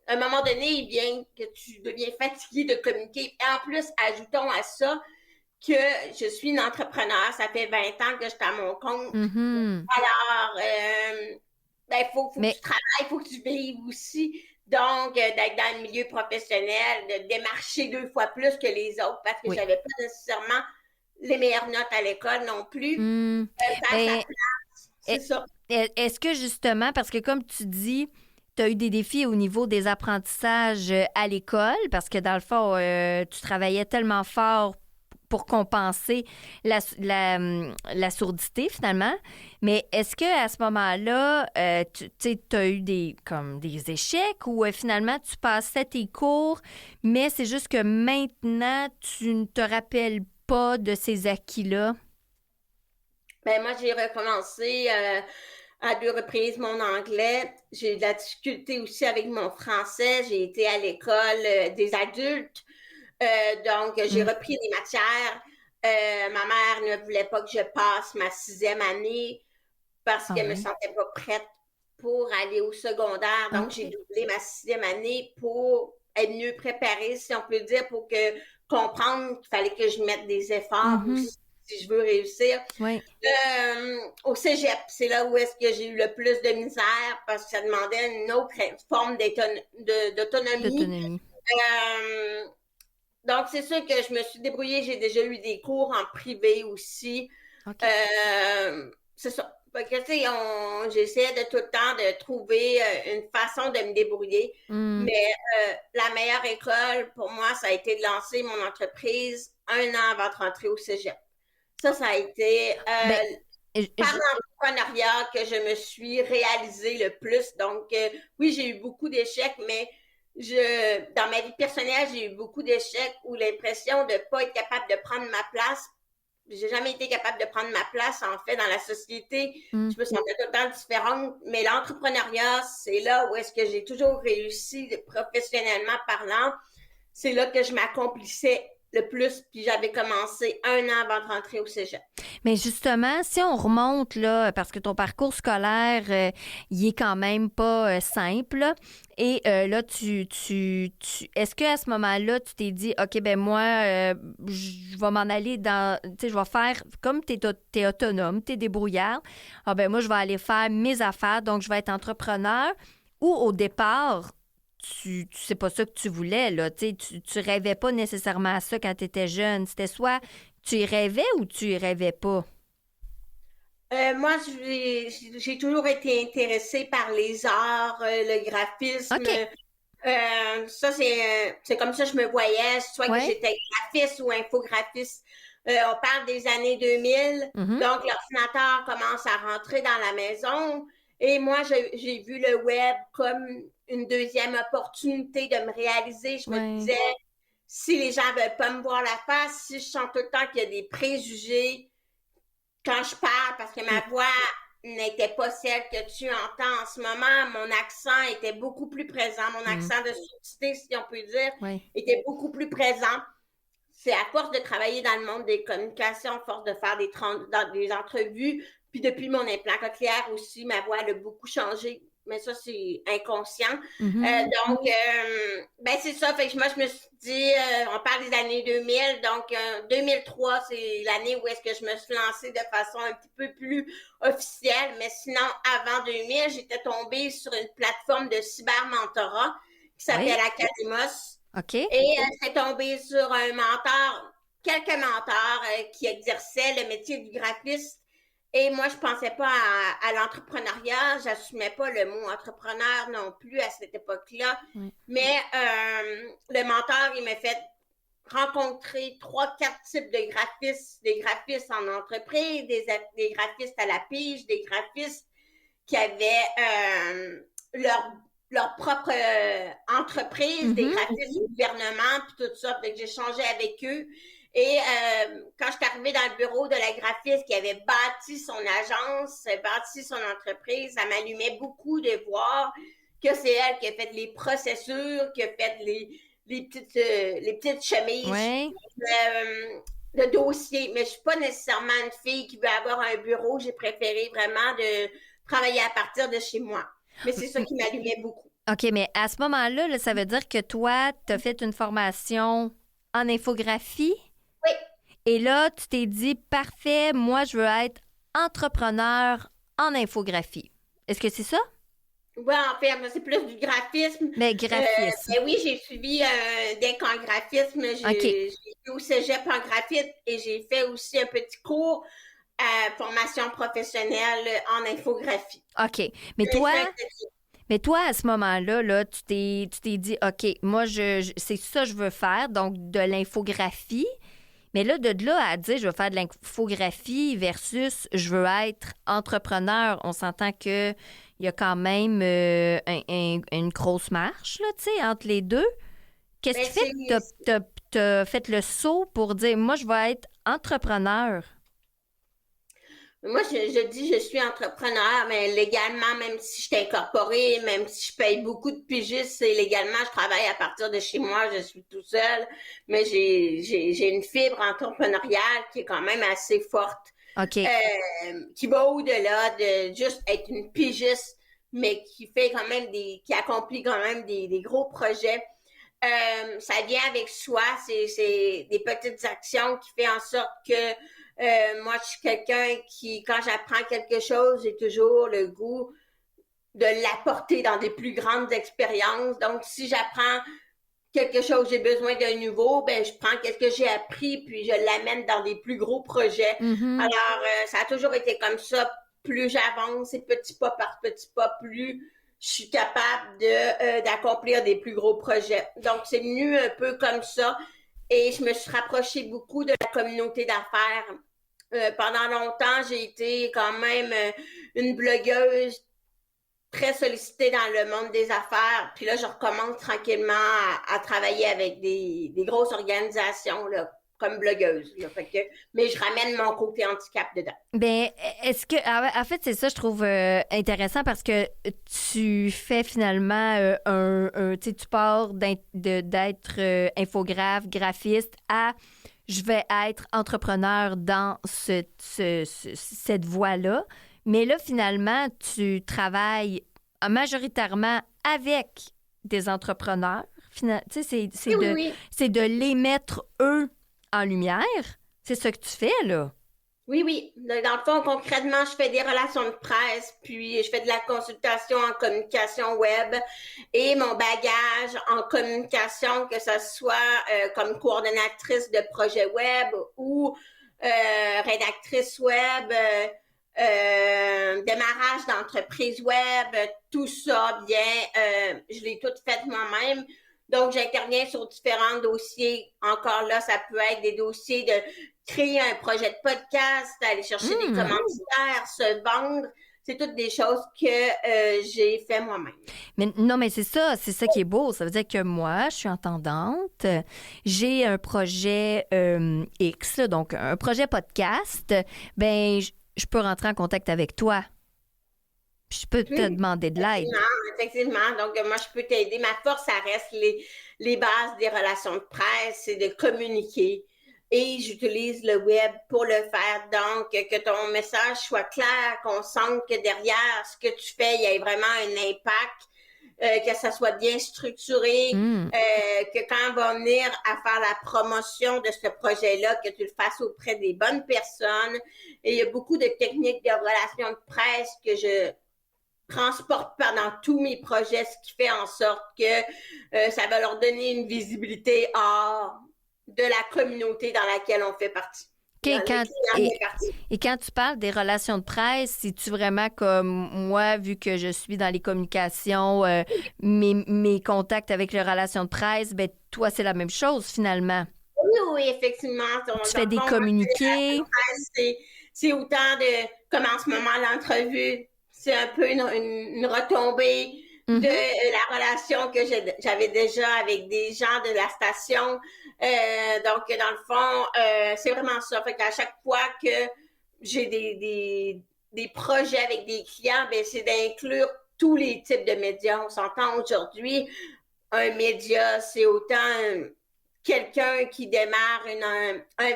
Speaker 3: à un moment donné, il vient que tu deviens fatigué de communiquer. Et en plus, ajoutons à ça que je suis une entrepreneur. Ça fait 20 ans que je suis à mon compte. Alors, faut que tu travailles, il faut que tu vives aussi. Donc, d'être dans le milieu professionnel, de démarcher 2 fois plus que les autres parce que j'avais pas nécessairement les meilleures notes à l'école non plus. C'est ça.
Speaker 1: Est-ce que justement, parce que comme tu dis, tu as eu des défis au niveau des apprentissages à l'école, parce que dans le fond, tu travaillais tellement fort pour compenser la sourdité, finalement. Mais est-ce qu'à ce moment-là, tu as eu des échecs ou finalement, tu passais tes cours, mais c'est juste que maintenant, tu ne te rappelles pas de ces acquis-là?
Speaker 3: Ben moi, j'ai recommencé à 2 reprises mon anglais. J'ai eu de la difficulté aussi avec mon français. J'ai été à l'école des adultes. Donc, j'ai repris des matières. Ma mère ne voulait pas que je passe ma 6e année parce qu'elle ne me sentait pas prête pour aller au secondaire. Donc, j'ai doublé ma 6e année pour être mieux préparée, si on peut dire, pour comprendre qu'il fallait que je mette des efforts aussi, si je veux réussir.
Speaker 1: Oui.
Speaker 3: Au cégep, c'est là où est-ce que j'ai eu le plus de misère parce que ça demandait une autre forme d'autonomie. Donc, c'est sûr que je me suis débrouillée. J'ai déjà eu des cours en privé aussi. C'est ça. J'essayais de tout le temps de trouver une façon de me débrouiller. Mais la meilleure école, pour moi, ça a été de lancer mon entreprise 1 an avant de rentrer au cégep. Ça a été par l'entrepreneuriat que je me suis réalisée le plus. Donc, oui, j'ai eu beaucoup d'échecs, mais dans ma vie personnelle, j'ai eu beaucoup d'échecs où l'impression de ne pas être capable de prendre ma place. J'ai jamais été capable de prendre ma place, en fait, dans la société. Je me sentais tout le temps différente. Mais l'entrepreneuriat, c'est là où est-ce que j'ai toujours réussi, professionnellement parlant. C'est là que je m'accomplissais le plus, puis j'avais commencé 1 an avant de rentrer au cégep.
Speaker 1: Mais justement, si on remonte, là, parce que ton parcours scolaire, il est quand même pas simple, là, et là, est-ce qu'à ce moment-là, tu t'es dit, OK, ben moi, je vais m'en aller dans, tu sais, je vais faire, comme t'es autonome, t'es débrouillard, ah ben moi, je vais aller faire mes affaires, donc je vais être entrepreneur, ou au départ, c'est pas ça que tu voulais, là. Tu rêvais pas nécessairement à ça quand tu étais jeune. C'était soit tu y rêvais ou tu y rêvais pas?
Speaker 3: Moi, j'ai toujours été intéressée par les arts, le graphisme. Ça, c'est comme ça que je me voyais, soit que j'étais graphiste ou infographiste. On parle des années 2000, donc l'ordinateur commence à rentrer dans la maison. Et moi, j'ai vu le web comme une deuxième opportunité de me réaliser. Je me disais, si les gens veulent pas me voir la face, si je sens tout le temps qu'il y a des préjugés quand je parle, parce que ma voix n'était pas celle que tu entends en ce moment, mon accent était beaucoup plus présent, mon accent de surdité, si on peut dire, était beaucoup plus présent. C'est à force de travailler dans le monde des communications, à force de faire des entrevues, puis depuis mon implant cochléaire aussi, ma voix a beaucoup changé. Mais ça, c'est inconscient. Donc, c'est ça. Fait que moi, je me suis dit, on parle des années 2000. Donc, 2003, c'est l'année où est-ce que je me suis lancée de façon un petit peu plus officielle. Mais sinon, avant 2000, j'étais tombée sur une plateforme de cybermentorat qui s'appelle Academos. Et j'étais tombée sur quelques mentors qui exerçaient le métier du graphiste. Et moi, je pensais pas à l'entrepreneuriat. J'assumais pas le mot entrepreneur non plus à cette époque-là. Mais le mentor, il m'a fait rencontrer 3-4 types de graphistes. Des graphistes en entreprise, des graphistes à la pige, des graphistes qui avaient leur propre entreprise, des graphistes au gouvernement, puis tout ça. Fait que j'ai changé avec eux. Et quand je suis arrivée dans le bureau de la graphiste qui avait bâti son agence, bâti son entreprise, ça m'allumait beaucoup de voir que c'est elle qui a fait les procédures, qui a fait les petites chemises de dossiers. Mais je suis pas nécessairement une fille qui veut avoir un bureau. J'ai préféré vraiment de travailler à partir de chez moi. Mais c'est ça qui m'allumait beaucoup.
Speaker 1: OK, mais à ce moment-là, là, ça veut dire que toi, tu as fait une formation en infographie?
Speaker 3: Oui.
Speaker 1: Et là, tu t'es dit, parfait, moi, je veux être entrepreneur en infographie. Est-ce que c'est ça?
Speaker 3: Oui, en fait, c'est plus du graphisme.
Speaker 1: Mais graphisme.
Speaker 3: Oui, j'ai suivi un DEC en graphisme. J'ai fait au cégep en graphisme et j'ai fait aussi un petit cours formation professionnelle en infographie.
Speaker 1: OK. Mais toi, à ce moment-là, là, tu t'es dit, OK, moi, c'est ça que je veux faire, donc de l'infographie. Mais là, de là à dire, je veux faire de l'infographie versus je veux être entrepreneur, on s'entend qu'il y a quand même une grosse marche, là, tu sais, entre les deux. Qu'est-ce qui fait que tu as fait le saut pour dire, moi, je veux être entrepreneur?
Speaker 3: Moi, je dis je suis entrepreneur, mais légalement, même si je suis incorporée, même si je paye beaucoup de pigistes, légalement, je travaille à partir de chez moi, je suis tout seul, mais j'ai une fibre entrepreneuriale qui est quand même assez forte,
Speaker 1: qui
Speaker 3: va au-delà de juste être une pigiste, mais qui fait quand même qui accomplit quand même des gros projets. Ça vient avec soi, c'est des petites actions qui fait en sorte que moi, je suis quelqu'un qui, quand j'apprends quelque chose, j'ai toujours le goût de l'apporter dans des plus grandes expériences. Donc, si j'apprends quelque chose, j'ai besoin d'un nouveau, ben je prends ce que j'ai appris, puis je l'amène dans des plus gros projets.
Speaker 1: Mm-hmm.
Speaker 3: Alors, ça a toujours été comme ça. Plus j'avance, et petit pas par petit pas, plus je suis capable d'accomplir des plus gros projets. Donc, c'est venu un peu comme ça. Et je me suis rapprochée beaucoup de la communauté d'affaires. Pendant longtemps, j'ai été quand même une blogueuse très sollicitée dans le monde des affaires. Puis là, je recommence tranquillement à travailler avec des grosses organisations, là, comme blogueuse. Là. Mais je ramène mon côté handicap dedans.
Speaker 1: Ben, est-ce que... En fait, c'est ça, je trouve intéressant parce que tu fais finalement tu pars d'être infographe, graphiste à je vais être entrepreneur dans cette voie-là. Mais là, finalement, tu travailles majoritairement avec des entrepreneurs. Tu sais, c'est de les mettre, eux, en lumière. C'est ce que tu fais, là.
Speaker 3: Oui. Dans le fond, concrètement, je fais des relations de presse, puis je fais de la consultation en communication web et mon bagage en communication, que ce soit comme coordonnatrice de projet web ou rédactrice web, démarrage d'entreprise web, tout ça je l'ai tout fait moi-même. Donc, j'interviens sur différents dossiers. Encore là, ça peut être des dossiers de créer un projet de podcast, aller chercher des commanditaires, se vendre. C'est toutes des choses que j'ai fait moi-même.
Speaker 1: Mais non, mais c'est ça qui est beau. Ça veut dire que moi, je suis entendante. J'ai un projet X, là, donc un projet podcast. Ben, je peux rentrer en contact avec toi. Je peux te demander de l'aide.
Speaker 3: Effectivement. Donc, moi, je peux t'aider. Ma force, ça reste les bases des relations de presse, c'est de communiquer. Et j'utilise le web pour le faire. Donc, que ton message soit clair, qu'on sente que derrière ce que tu fais, il y ait vraiment un impact, que ça soit bien structuré, que quand on va venir à faire la promotion de ce projet-là, que tu le fasses auprès des bonnes personnes. Et il y a beaucoup de techniques de relations de presse que je transporte pendant tous mes projets, ce qui fait en sorte que ça va leur donner une visibilité hors de la communauté dans laquelle on fait partie.
Speaker 1: Et quand tu parles des relations de presse, c'est-tu vraiment comme moi, vu que je suis dans les communications, mes contacts avec les relations de presse, ben toi, c'est la même chose finalement.
Speaker 3: Oui, effectivement.
Speaker 1: Tu fais des communiqués.
Speaker 3: C'est autant de, comme en ce moment, l'entrevue, c'est un peu une retombée de la relation que j'avais déjà avec des gens de la station. Donc, dans le fond, c'est vraiment ça. Fait qu'à chaque fois que j'ai des projets avec des clients, ben c'est d'inclure tous les types de médias. On s'entend aujourd'hui, un média, c'est autant quelqu'un qui démarre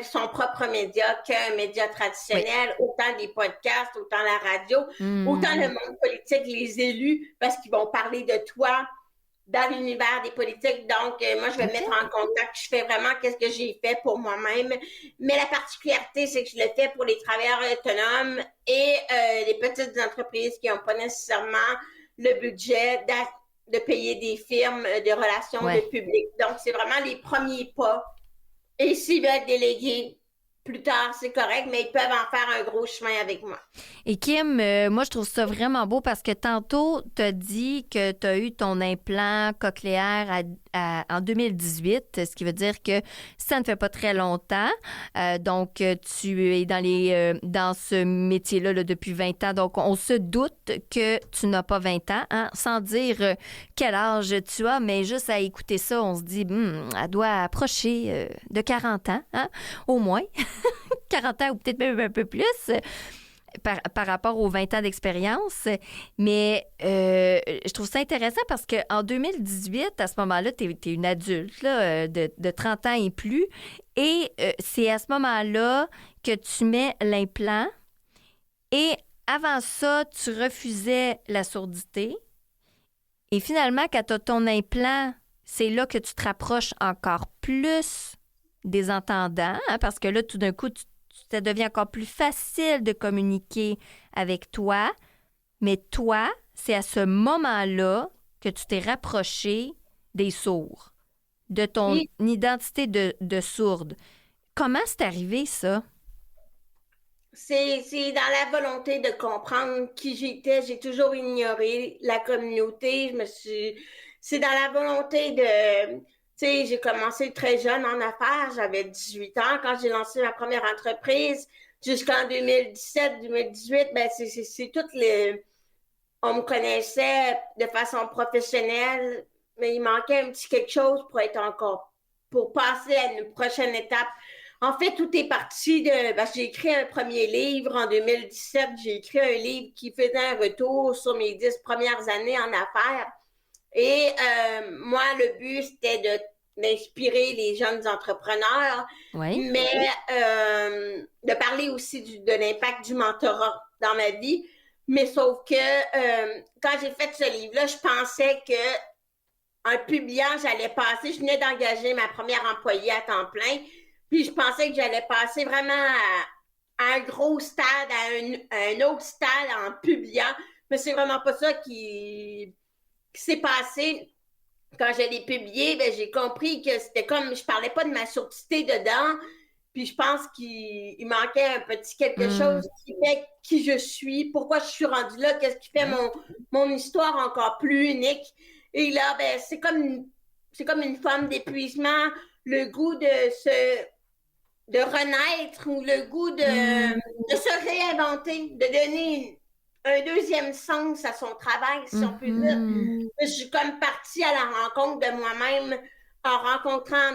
Speaker 3: son propre média qu'un média traditionnel, autant des podcasts, autant la radio, autant le monde politique, les élus, parce qu'ils vont parler de toi dans l'univers des politiques. Donc, moi, je vais mettre en contact. Je fais vraiment qu'est-ce que j'ai fait pour moi-même. Mais la particularité, c'est que je le fais pour les travailleurs autonomes et les petites entreprises qui n'ont pas nécessairement le budget de payer des firmes de relations de public. Donc, c'est vraiment les premiers pas. Et s'ils veulent déléguer plus tard, c'est correct, mais ils peuvent en faire un gros chemin avec moi.
Speaker 1: Et Kim, moi, je trouve ça vraiment beau parce que tantôt, tu as dit que tu as eu ton implant cochléaire en 2018, ce qui veut dire que ça ne fait pas très longtemps. Donc, tu es dans ce métier-là là, depuis 20 ans. Donc, on se doute que tu n'as pas 20 ans, hein, sans dire quel âge tu as, mais juste à écouter ça, on se dit, elle doit approcher de 40 ans, hein, au moins. 40 ans ou peut-être même un peu plus par rapport aux 20 ans d'expérience. Mais je trouve ça intéressant parce qu'en 2018, à ce moment-là, tu es une adulte là, de 30 ans et plus. Et c'est à ce moment-là que tu mets l'implant. Et avant ça, tu refusais la sourdité. Et finalement, quand tu as ton implant, c'est là que tu te rapproches encore plus des entendants, hein, parce que là, tout d'un coup, ça devient encore plus facile de communiquer avec toi. Mais toi, c'est à ce moment-là que tu t'es rapproché des sourds, de ton identité de sourde. Comment c'est arrivé, ça?
Speaker 3: C'est dans la volonté de comprendre qui j'étais. J'ai toujours ignoré la communauté. C'est dans la volonté de... Tu sais, j'ai commencé très jeune en affaires. J'avais 18 ans quand j'ai lancé ma première entreprise. Jusqu'en 2017-2018, ben c'est tout le... On me connaissait de façon professionnelle, mais il manquait un petit quelque chose pour passer à une prochaine étape. En fait, tout est parti de... j'ai écrit un premier livre en 2017. J'ai écrit un livre qui faisait un retour sur mes 10 premières années en affaires. Et moi, le but, c'était d'inspirer les jeunes entrepreneurs, mais de parler aussi de l'impact du mentorat dans ma vie. Mais sauf que quand j'ai fait ce livre-là, je pensais que en le publiant, j'allais passer... Je venais d'engager ma première employée à temps plein. Puis je pensais que j'allais passer vraiment à un gros stade, à un autre stade en publiant. Mais c'est vraiment pas ça qui s'est passé. Quand je l'ai publié, ben, j'ai compris que c'était comme... Je parlais pas de ma surdité dedans. Puis je pense qu'il manquait un petit quelque chose qui fait qui je suis, pourquoi je suis rendue là, qu'est-ce qui fait mon histoire encore plus unique. Et là, ben, c'est comme une forme d'épuisement, le goût de renaître ou le goût de se réinventer, de donner un deuxième sens à son travail, si on peut dire. Je suis comme partie à la rencontre de moi-même en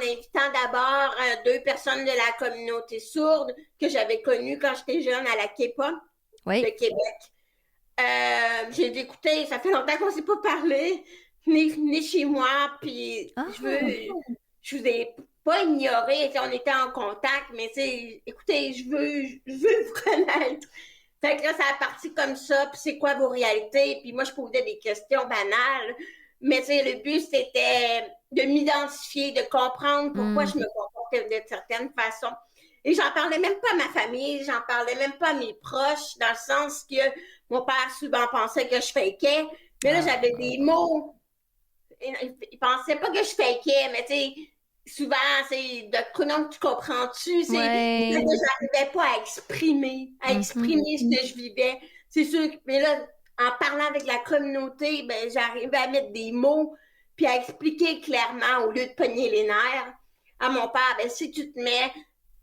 Speaker 3: invitant d'abord 2 personnes de la communauté sourde que j'avais connues quand j'étais jeune à la KEPA de Québec. J'ai écouté, ça fait longtemps qu'on ne s'est pas parlé, ni chez moi, puis je vous ai pas ignoré, on était en contact, mais écoutez, je veux vous connaître. Fait que là, ça a parti comme ça, puis c'est quoi vos réalités? Puis moi, je posais des questions banales, mais le but, c'était de m'identifier, de comprendre pourquoi je me comportais de certaines façons. Et j'en parlais même pas à ma famille, j'en parlais même pas à mes proches, dans le sens que mon père souvent pensait que je fakeais, mais là, j'avais des mots. Il pensait pas que je fakeais, mais tu sais, souvent, c'est de prénom, tu comprends-tu? C'est que j'arrivais pas à exprimer ce que je vivais. C'est sûr, mais là, en parlant avec la communauté, ben, j'arrivais à mettre des mots puis à expliquer clairement au lieu de pogner les nerfs à mon père. Ben, si tu te mets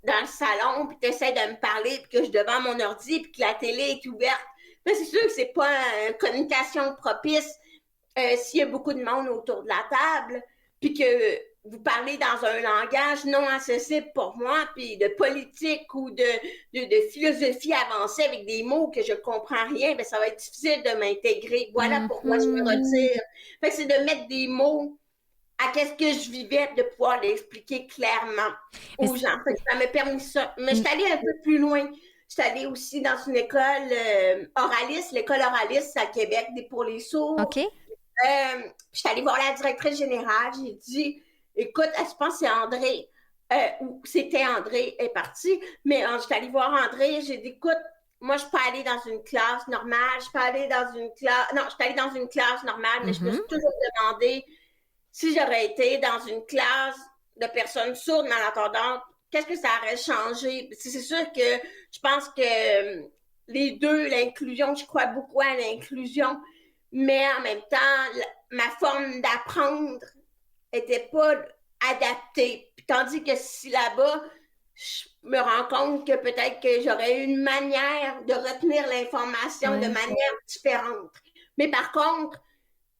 Speaker 3: dans le salon puis tu essaies de me parler puis que je suis devant mon ordi puis que la télé est ouverte, ben, c'est sûr que c'est pas une communication propice s'il y a beaucoup de monde autour de la table puis que vous parlez dans un langage non accessible pour moi, puis de politique ou de philosophie avancée avec des mots que je comprends rien, ben ça va être difficile de m'intégrer. Voilà pourquoi je me retire. Fait que c'est de mettre des mots à qu'est-ce que je vivais, de pouvoir l'expliquer clairement aux gens. Fait que ça m'a permis ça. Mais je suis allée un peu plus loin. Je suis allée aussi dans une école oraliste, l'école oraliste à Québec, pour les sourds.
Speaker 1: OK.
Speaker 3: Je suis allée voir la directrice générale. J'ai dit... Écoute, je pense que c'est André, ou c'était André est parti, mais je suis allée voir André, j'ai dit, écoute, moi, je peux aller dans une classe normale, je suis allée dans une classe normale, mais je me suis toujours demandé si j'aurais été dans une classe de personnes sourdes, malentendantes, qu'est-ce que ça aurait changé? C'est sûr que je pense que les deux, l'inclusion, je crois beaucoup à l'inclusion, mais en même temps, ma forme d'apprendre était pas adaptée. Tandis que si là-bas, je me rends compte que peut-être que j'aurais une manière de retenir l'information de manière différente. Mais par contre,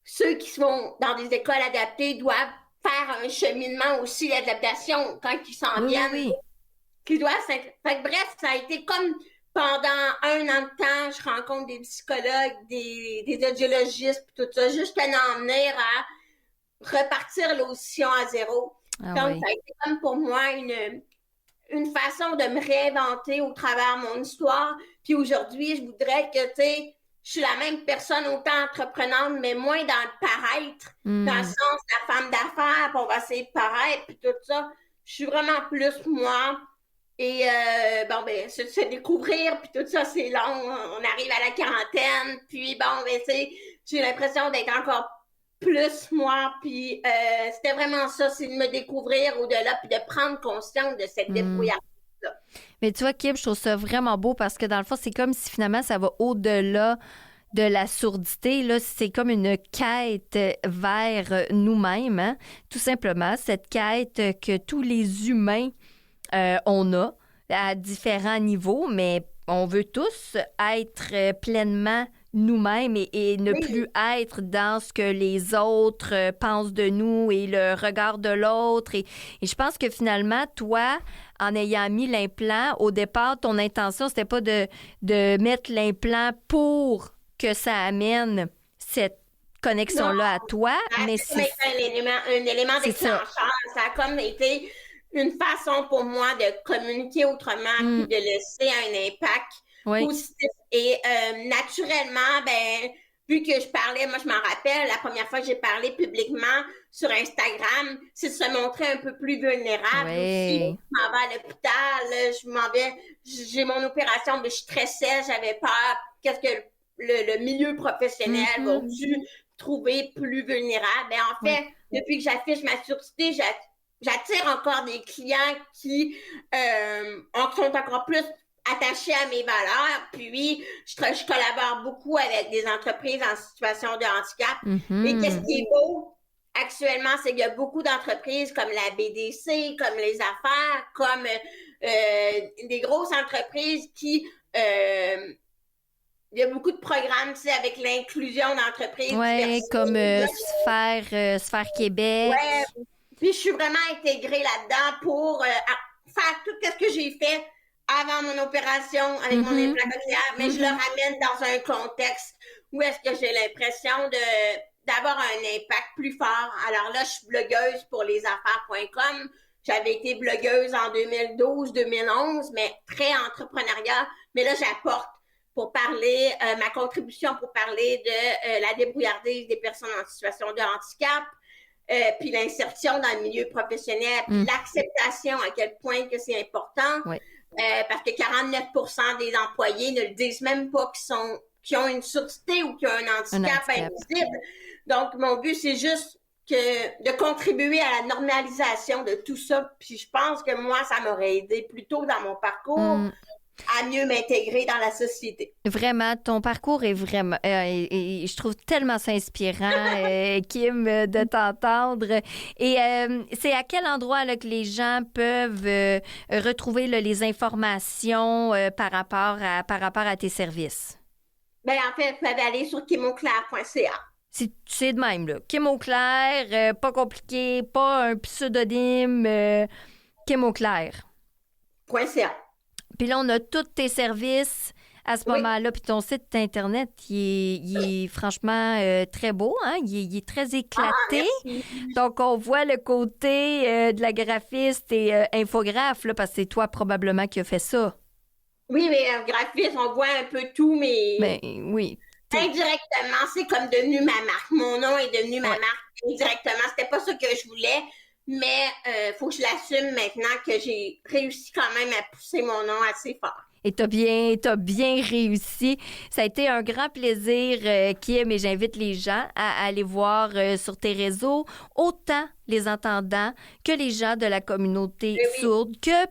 Speaker 3: ceux qui sont dans des écoles adaptées doivent faire un cheminement aussi d'adaptation quand ils s'en viennent. Qui doivent fait que bref, ça a été comme pendant 1 an de temps, je rencontre des psychologues, des audiologistes, tout ça, juste à en venir à repartir l'audition à zéro. Donc, ça a été comme pour moi une façon de me réinventer au travers de mon histoire. Puis aujourd'hui, je voudrais que, tu sais, je suis la même personne, autant entreprenante, mais moins dans le paraître, dans le sens de la femme d'affaires, puis on va essayer de paraître, puis tout ça. Je suis vraiment plus moi. Et se découvrir, puis tout ça, c'est long. On arrive à la quarantaine, puis tu sais, j'ai l'impression d'être encore plus moi, puis c'était vraiment ça, c'est de me découvrir au-delà, puis de prendre conscience de cette débrouillardise-là.
Speaker 1: Mais tu vois, Kim, je trouve ça vraiment beau parce que dans le fond, c'est comme si finalement ça va au-delà de la sourdité. Là, c'est comme une quête vers nous-mêmes, hein? Tout simplement. Cette quête que tous les humains on a à différents niveaux, mais on veut tous être pleinement nous-mêmes et ne plus être dans ce que les autres pensent de nous et le regard de l'autre. Et je pense que finalement, toi, en ayant mis l'implant, au départ, ton intention, c'était pas de mettre l'implant pour que ça amène cette connexion-là à toi, mais c'est
Speaker 3: un élément déclencheur. Ça a comme été une façon pour moi de communiquer autrement puis de laisser un impact positif. Et naturellement, vu que je parlais, moi je m'en rappelle, la première fois que j'ai parlé publiquement sur Instagram, c'est de se montrer un peu plus vulnérable aussi. Je m'en vais à l'hôpital, j'ai mon opération, mais je stressais, j'avais peur. Qu'est-ce que le milieu professionnel va dû trouver plus vulnérable? En fait, depuis que j'affiche ma surdité, j'attire encore des clients qui sont encore plus attachés à mes valeurs. Puis, je collabore beaucoup avec des entreprises en situation de handicap. Et qu'est-ce qui est beau actuellement, c'est qu'il y a beaucoup d'entreprises comme la BDC, comme les affaires, comme des grosses entreprises qui... il y a beaucoup de programmes, tu sais, avec l'inclusion d'entreprises.
Speaker 1: Oui, comme Sphère Québec.
Speaker 3: Ouais. Puis je suis vraiment intégrée là-dedans pour faire tout ce que j'ai fait avant mon opération avec mon implant cochléaire, mais je le ramène dans un contexte où est-ce que j'ai l'impression d'avoir un impact plus fort. Alors là, je suis blogueuse pour lesaffaires.com. J'avais été blogueuse en 2012-2011, mais très entrepreneuriat. Mais là, j'apporte pour parler, ma contribution pour parler de la débrouillardise des personnes en situation de handicap, puis l'insertion dans le milieu professionnel, puis l'acceptation à quel point que c'est important, parce que 49% des employés ne le disent même pas qu'ils ont une surdité ou qu'ils ont un handicap invisible. Donc, mon but, c'est juste de contribuer à la normalisation de tout ça. Puis je pense que moi, ça m'aurait aidé plus tôt dans mon parcours à mieux m'intégrer dans la société.
Speaker 1: Vraiment, ton parcours est vraiment... et je trouve tellement ça inspirant, Kim, de t'entendre. Et c'est à quel endroit là, que les gens peuvent retrouver là, les informations par rapport à tes services?
Speaker 3: Bien, en fait, vous pouvez aller sur kimauclair.ca.
Speaker 1: C'est de même, là. Kim Auclair, pas compliqué, pas un pseudonyme, Kim Auclair.
Speaker 3: .ca.
Speaker 1: Puis là, on a tous tes services à ce moment-là. Puis ton site Internet, il est franchement très beau. Hein? Il est très éclaté. Donc, on voit le côté de la graphiste et infographe, là, parce que c'est toi probablement qui as fait ça.
Speaker 3: Oui, mais graphiste, on voit un peu tout, mais...
Speaker 1: Ben, oui.
Speaker 3: Indirectement, c'est comme devenu ma marque. Mon nom est devenu ma marque indirectement. C'était pas ça que je voulais, mais faut que je l'assume maintenant que j'ai réussi quand même à pousser mon nom assez fort.
Speaker 1: Et t'as bien réussi. Ça a été un grand plaisir, Kim, et j'invite les gens à aller voir sur tes réseaux, autant les entendants que les gens de la communauté sourde, que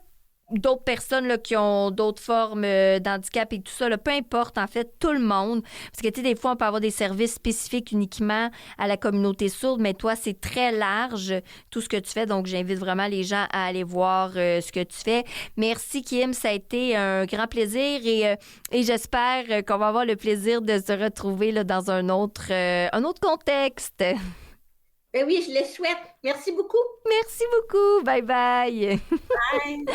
Speaker 1: d'autres personnes là, qui ont d'autres formes d'handicap et tout ça, là, peu importe, en fait, tout le monde. Parce que, tu sais, des fois, on peut avoir des services spécifiques uniquement à la communauté sourde, mais toi, c'est très large, tout ce que tu fais. Donc, j'invite vraiment les gens à aller voir ce que tu fais. Merci, Kim. Ça a été un grand plaisir et j'espère qu'on va avoir le plaisir de se retrouver là, dans un autre contexte.
Speaker 3: Ben oui, je le souhaite. Merci beaucoup.
Speaker 1: Merci beaucoup. Bye bye.
Speaker 3: Bye.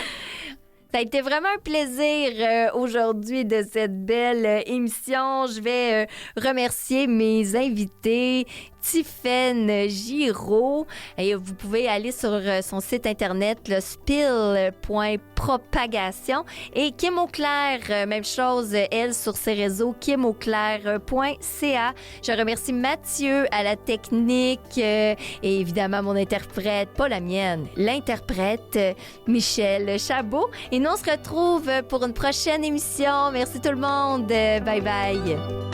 Speaker 1: Ça a été vraiment un plaisir aujourd'hui de cette belle émission. Je vais remercier mes invités, Tiphaine Giraud. Et vous pouvez aller sur son site internet, le spill.propagation. Et Kim Auclair, même chose, elle, sur ses réseaux, kimauclair.ca. Je remercie Mathieu à la technique et évidemment mon interprète, pas la mienne, l'interprète Michel Chabot. Et nous, on se retrouve pour une prochaine émission. Merci tout le monde. Bye bye.